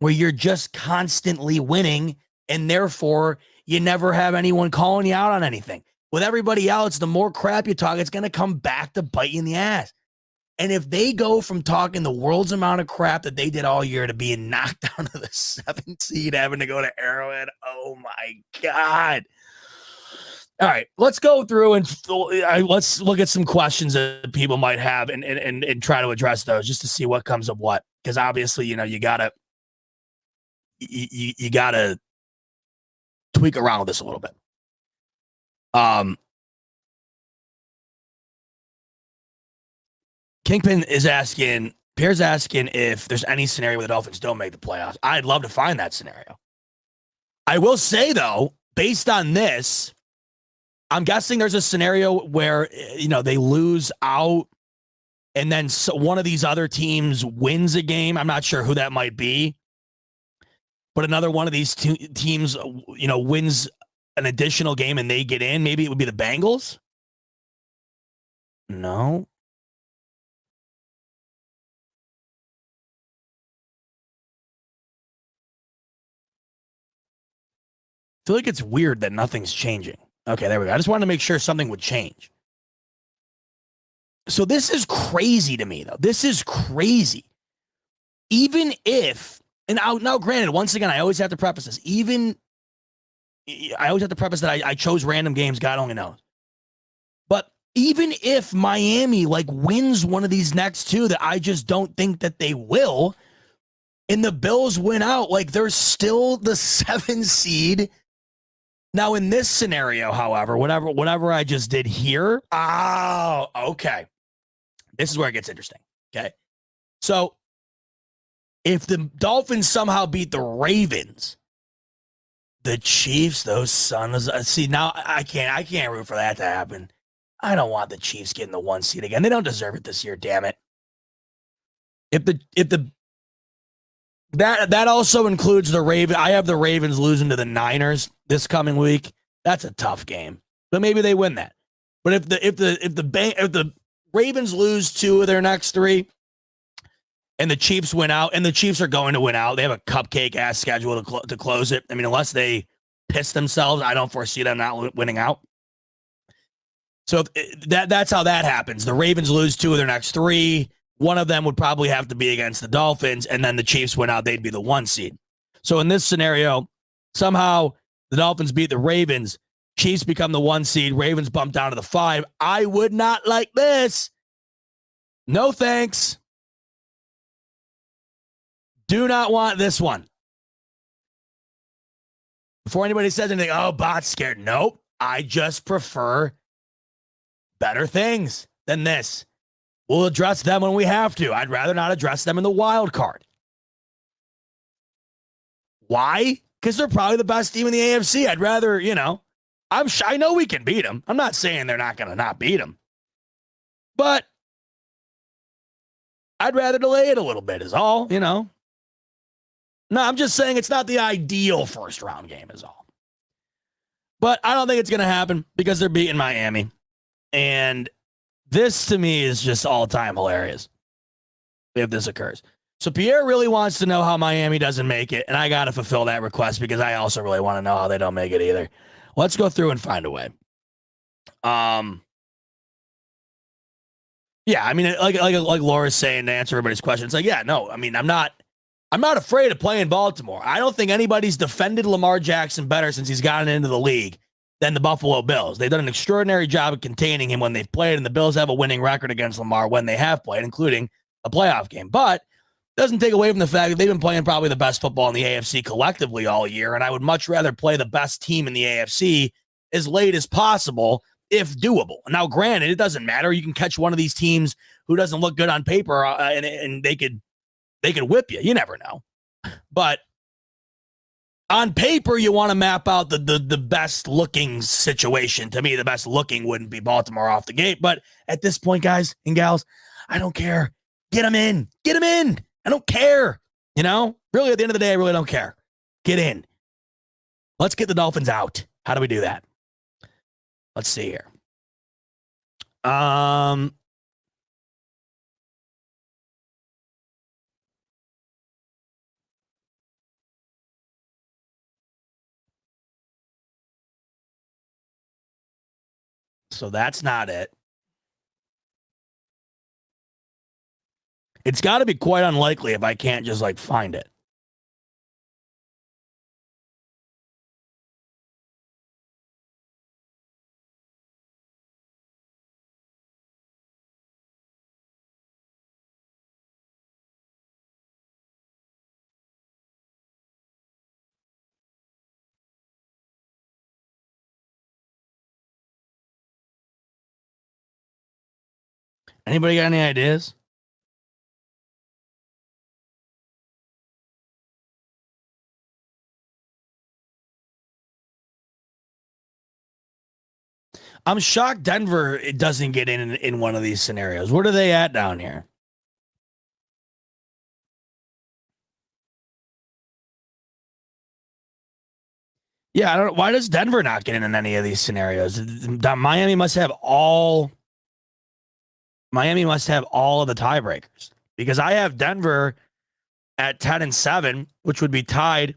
where you're just constantly winning, and therefore you never have anyone calling you out on anything. With everybody else, the more crap you talk, it's going to come back to bite you in the ass. And if they go from talking the world's amount of crap that they did all year to being knocked down to the 7th seed, having to go to Arrowhead, oh my God. All right, let's go through and let's look at some questions that people might have and try to address those, just to see what comes of what. Because obviously, you gotta you gotta tweak around with this a little bit. Kingpin is asking, Pierre's asking if there's any scenario where the Dolphins don't make the playoffs. I'd love to find that scenario. I will say, though, based on this, I'm guessing there's a scenario where, they lose out and then one of these other teams wins a game. I'm not sure who that might be, but another one of these teams, wins an additional game and they get in. Maybe it would be the Bengals. No. I feel like it's weird that nothing's changing. Okay, there we go. I just wanted to make sure something would change. So this is crazy to me, though. This is crazy. Even if, and now granted, once again, I always have to preface this. I always have to preface that I chose random games, God only knows. But even if Miami wins one of these next 2 that I just don't think that they will, and the Bills win out, they're still the 7 seed. Now, in this scenario, however, whatever I just did here, okay. This is where it gets interesting, okay? So, if the Dolphins somehow beat the Ravens, the Chiefs, those sons, see, now I can't root for that to happen. I don't want the Chiefs getting the 1 seed again. They don't deserve it this year, damn it. That also includes the Ravens. I have the Ravens losing to the Niners this coming week. That's a tough game, but maybe they win that. But if the Ravens lose 2 of their next 3, and the Chiefs win out, and the Chiefs are going to win out, they have a cupcake ass schedule to close it. I mean, unless they piss themselves, I don't foresee them not winning out. So that's how that happens. The Ravens lose 2 of their next 3. One of them would probably have to be against the Dolphins, and then the Chiefs win out. They'd be the 1 seed. So in this scenario, somehow the Dolphins beat the Ravens. Chiefs become the 1 seed. Ravens bump down to the 5. I would not like this. No thanks. Do not want this one. Before anybody says anything, Bot's scared. Nope. I just prefer better things than this. We'll address them when we have to. I'd rather not address them in the wild card. Why? Because they're probably the best team in the AFC. I'd rather, I know we can beat them. I'm not saying they're not going to not beat them. But I'd rather delay it a little bit is all, No, I'm just saying it's not the ideal first round game is all. But I don't think it's going to happen because they're beating Miami. And this, to me, is just all-time hilarious if this occurs. So Pierre really wants to know how Miami doesn't make it, and I got to fulfill that request because I also really want to know how they don't make it either. Let's go through and find a way. Yeah, I mean, like Laura's saying to answer everybody's question, it's I'm not I'm not afraid of playing Baltimore. I don't think anybody's defended Lamar Jackson better since he's gotten into the league than the Buffalo Bills. They've done an extraordinary job of containing him when they've played, and the Bills have a winning record against Lamar when they have played, including a playoff game. But it doesn't take away from the fact that they've been playing probably the best football in the AFC collectively all year, and I would much rather play the best team in the AFC as late as possible if doable. Now, granted, it doesn't matter. You can catch one of these teams who doesn't look good on paper, and they could whip you. You never know. But on paper, you want to map out the best looking situation. To me, the best looking wouldn't be Baltimore off the gate. But at this point, guys and gals, I don't care. Get them in. Get them in. I don't care. You know, really, at the end of the day, I really don't care. Get in. Let's get the Dolphins out. How do we do that? Let's see here. So that's not it. It's got to be quite unlikely if I can't just like find it. Anybody got any ideas? I'm shocked Denver it doesn't get in one of these scenarios. What are they at down here? Yeah, I don't know. Why does Denver not get in any of these scenarios? Miami must have all of the tiebreakers, because I have Denver at 10-7, which would be tied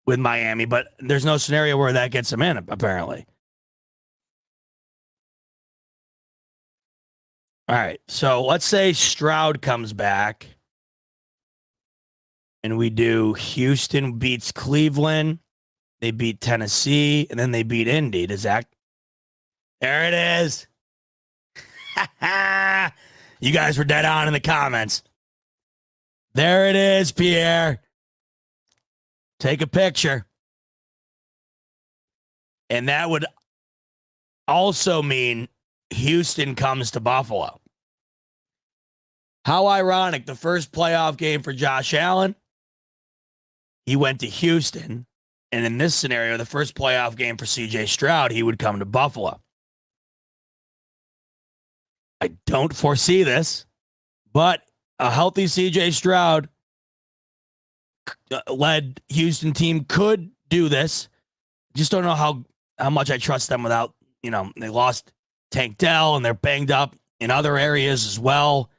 with Miami, but there's no scenario where that gets them in, apparently. All right, so let's say Stroud comes back and we do Houston beats Cleveland, they beat Tennessee, and then they beat Indy. Does that? There it is. You guys were dead on in the comments. There it is, Pierre. Take a picture. And that would also mean Houston comes to Buffalo. How ironic. The first playoff game for Josh Allen, he went to Houston. And in this scenario, the first playoff game for CJ Stroud, he would come to Buffalo. I don't foresee this, but a healthy CJ Stroud led Houston team could do this. Just don't know how much I trust them without, they lost Tank Dell and they're banged up in other areas as well.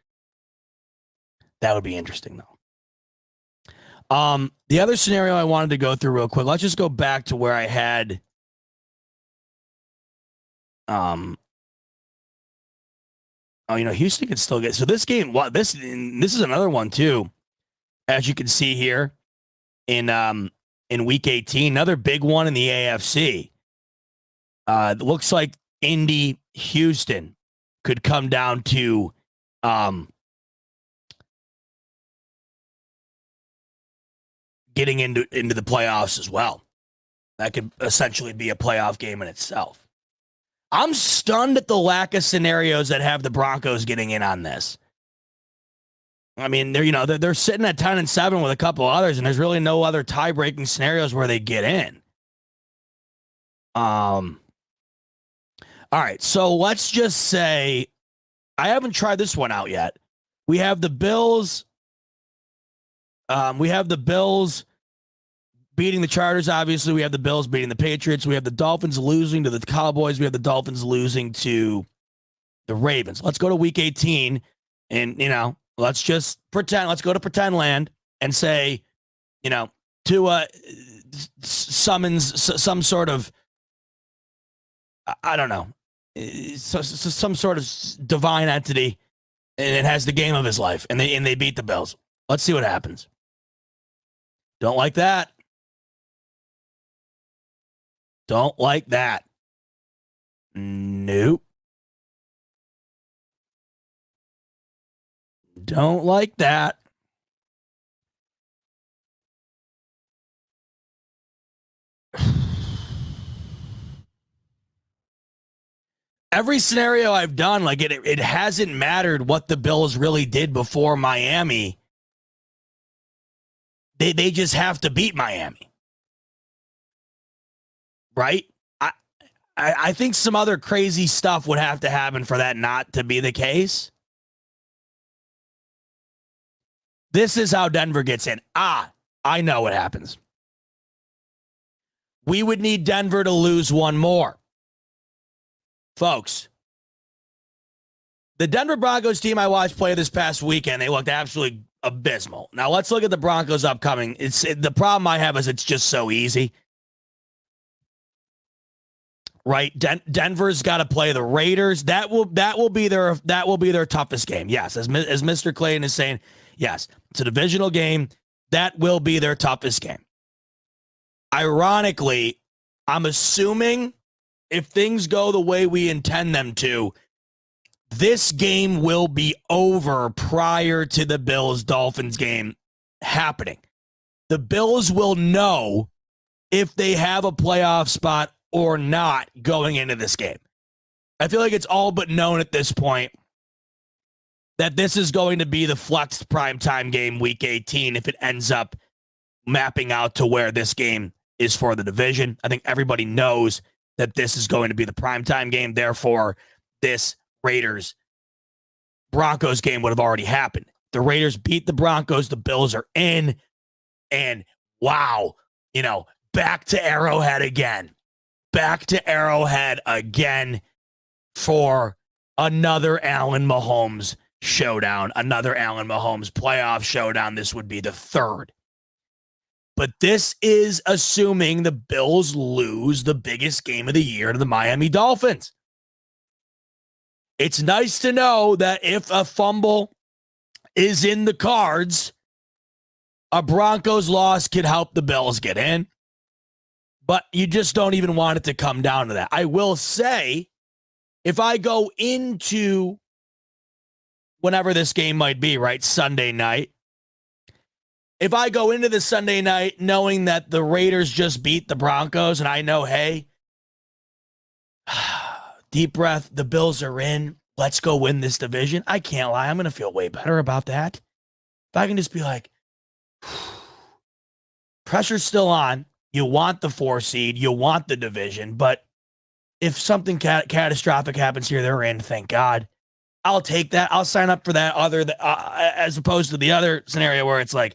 That would be interesting, though. The other scenario I wanted to go through real quick, let's just go back to where I had Houston could still get, so this game, this is another one too, as you can see here in week 18, another big one in the AFC. It looks like Indy Houston could come down to getting into the playoffs as well. That could essentially be a playoff game in itself. I'm stunned at the lack of scenarios that have the Broncos getting in on this. I mean, they're sitting at 10-7 with a couple others, and there's really no other tie-breaking scenarios where they get in. All right, so let's just say I haven't tried this one out yet. We have the Bills. We have the Bills beating the Chargers, obviously. We have the Bills beating the Patriots. We have the Dolphins losing to the Cowboys. We have the Dolphins losing to the Ravens. Let's go to week 18 and, let's just pretend. Let's go to pretend land and say, Tua summons some sort of, I don't know, some sort of divine entity, and it has the game of his life, and they beat the Bills. Let's see what happens. Don't like that. Don't like that. Nope. Don't like that. Every scenario I've done, like it hasn't mattered what the Bills really did before Miami. They just have to beat Miami. Right? I think some other crazy stuff would have to happen for that not to be the case. This is how Denver gets in. I know what happens. We would need Denver to lose one more. Folks, the Denver Broncos team I watched play this past weekend, they looked absolutely abysmal. Now let's look at the Broncos upcoming. The problem I have is it's just so easy. Right? Denver's got to play the Raiders. That will be their toughest game. Yes, as Mr. Clayton is saying, yes, it's a divisional game. That will be their toughest game. Ironically, I'm assuming if things go the way we intend them to, this game will be over prior to the Bills-Dolphins game happening. The Bills will know if they have a playoff spot or not going into this game. I feel like it's all but known at this point that this is going to be the flexed primetime game week 18 if it ends up mapping out to where this game is for the division. I think everybody knows that this is going to be the primetime game. Therefore, this Raiders-Broncos game would have already happened. The Raiders beat the Broncos. The Bills are in. And wow, back to Arrowhead again. Back to Arrowhead again for another Allen Mahomes showdown, another Allen Mahomes playoff showdown. This would be the third. But this is assuming the Bills lose the biggest game of the year to the Miami Dolphins. It's nice to know that if a fumble is in the cards, a Broncos loss could help the Bills get in. But you just don't even want it to come down to that. I will say, if I go into whenever this game might be, right, Sunday night, if I go into the Sunday night knowing that the Raiders just beat the Broncos and I know, hey, deep breath, the Bills are in, let's go win this division, I can't lie, I'm going to feel way better about that. If I can just be like, pressure's still on. You want the 4 seed. You want the division. But if something catastrophic happens here, they're in, thank God. I'll take that. I'll sign up for that as opposed to the other scenario where it's like,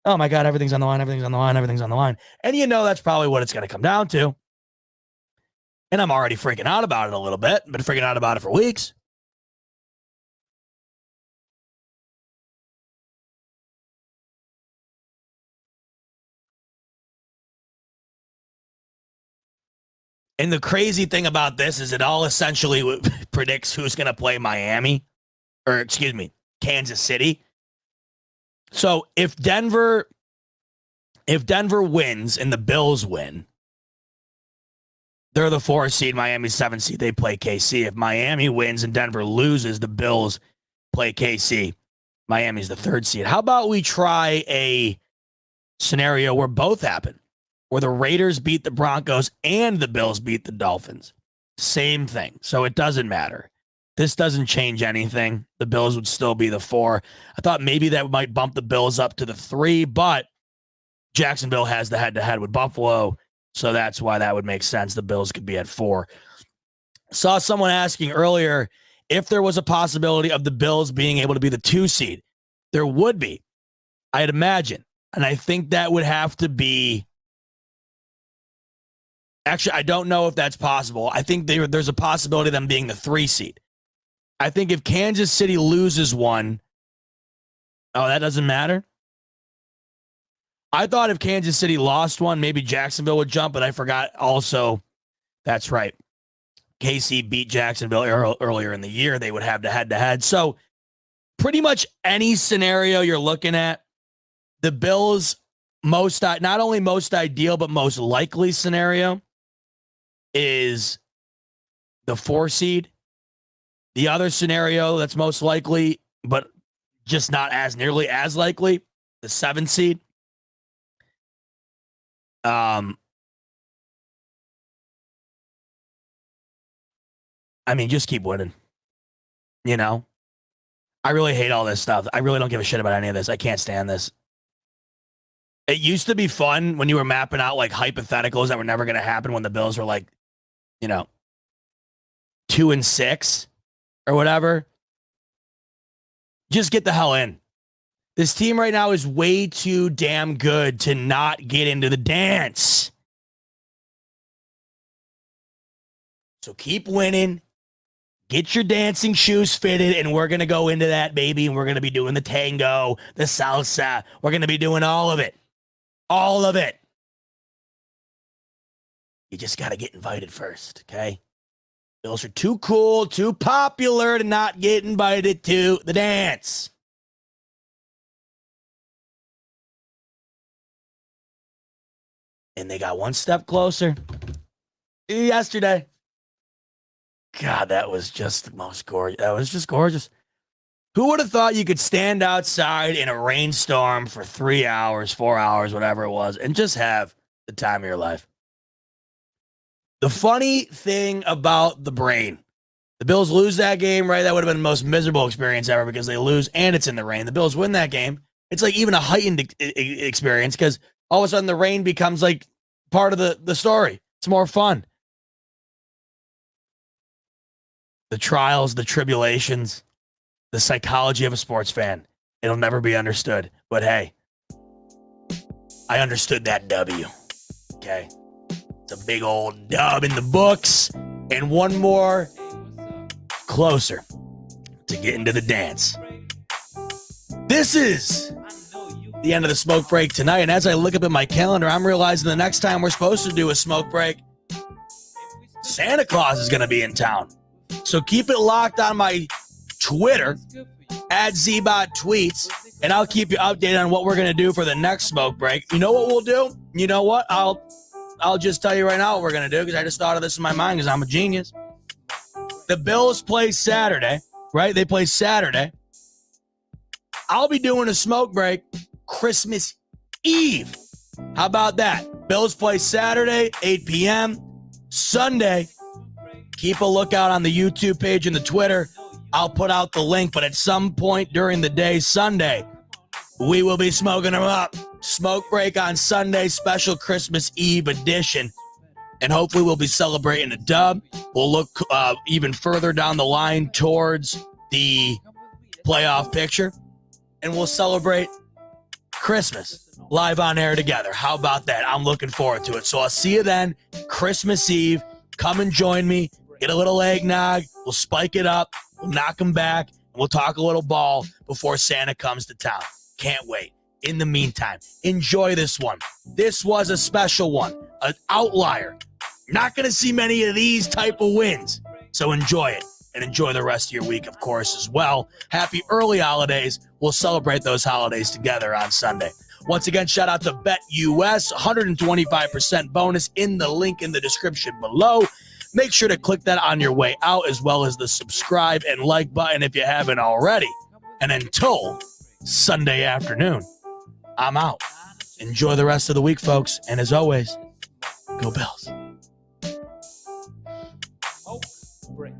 oh, my God, everything's on the line, everything's on the line, everything's on the line. And that's probably what it's going to come down to. And I'm already freaking out about it a little bit. Been freaking out about it for weeks. And the crazy thing about this is it all essentially predicts who's going to play Kansas City. So if Denver wins and the Bills win, they're the 4 seed, Miami's 7 seed. They play KC. If Miami wins and Denver loses, the Bills play KC. Miami's the 3rd seed. How about we try a scenario where both happen? Where the Raiders beat the Broncos and the Bills beat the Dolphins. Same thing. So it doesn't matter. This doesn't change anything. The Bills would still be the 4. I thought maybe that might bump the Bills up to the 3, but Jacksonville has the head-to-head with Buffalo, so that's why that would make sense. The Bills could be at 4. Saw someone asking earlier if there was a possibility of the Bills being able to be the 2 seed. There would be, I'd imagine. And I think that would have to be... Actually, I don't know if that's possible. I think there's a possibility of them being the 3 seed. I think if Kansas City loses one, that doesn't matter. I thought if Kansas City lost one, maybe Jacksonville would jump, but I forgot also, that's right. KC beat Jacksonville earlier in the year. They would have the head-to-head. So pretty much any scenario you're looking at, the Bills not only most ideal, but most likely scenario is the 4 seed. The other scenario that's most likely, but just not as nearly as likely, the 7 seed. I mean, just keep winning. You know? I really hate all this stuff. I really don't give a shit about any of this. I can't stand this. It used to be fun when you were mapping out like hypotheticals that were never going to happen when the Bills were like, 2-6 or whatever. Just get the hell in. This team right now is way too damn good to not get into the dance. So keep winning. Get your dancing shoes fitted, and we're going to go into that, baby, and we're going to be doing the tango, the salsa. We're going to be doing all of it. All of it. You just got to get invited first, okay? Bills are too cool, too popular to not get invited to the dance. And they got one step closer yesterday. God, that was just the most gorgeous. That was just gorgeous. Who would have thought you could stand outside in a rainstorm for 3 hours, 4 hours, whatever it was, and just have the time of your life? The funny thing about the brain, the Bills lose that game, right? That would have been the most miserable experience ever because they lose and it's in the rain. The Bills win that game. It's like even a heightened experience because all of a sudden the rain becomes like part of the story. It's more fun. The trials, the tribulations, the psychology of a sports fan. It'll never be understood. But hey, I understood that W. Okay. It's a big old dub in the books. And one more closer to getting to the dance. This is the end of the smoke break tonight. And as I look up at my calendar, I'm realizing the next time we're supposed to do a smoke break, Santa Claus is going to be in town. So keep it locked on my Twitter, @ZBotTweets, and I'll keep you updated on what we're going to do for the next smoke break. You know what we'll do? You know what? I'll just tell you right now what we're going to do because I just thought of this in my mind because I'm a genius. The Bills play Saturday, right? They play Saturday. I'll be doing a smoke break Christmas Eve. How about that? Bills play Saturday, 8 p.m. Sunday. Keep a lookout on the YouTube page and the Twitter. I'll put out the link, but at some point during the day, Sunday, we will be smoking them up. Smoke break on Sunday, special Christmas Eve edition. And hopefully we'll be celebrating a dub. We'll look even further down the line towards the playoff picture. And we'll celebrate Christmas live on air together. How about that? I'm looking forward to it. So I'll see you then, Christmas Eve. Come and join me. Get a little eggnog. We'll spike it up. We'll knock them back. And we'll talk a little ball before Santa comes to town. Can't wait. In the meantime, enjoy this one. This was a special one, an outlier. You're not going to see many of these type of wins. So enjoy it and enjoy the rest of your week, of course, as well. Happy early holidays. We'll celebrate those holidays together on Sunday. Once again, shout out to BetUS, 125% bonus in the link in the description below. Make sure to click that on your way out, as well as the subscribe and like button if you haven't already. And until Sunday afternoon, I'm out. Enjoy the rest of the week, folks. And as always, go Bills. Oh, break.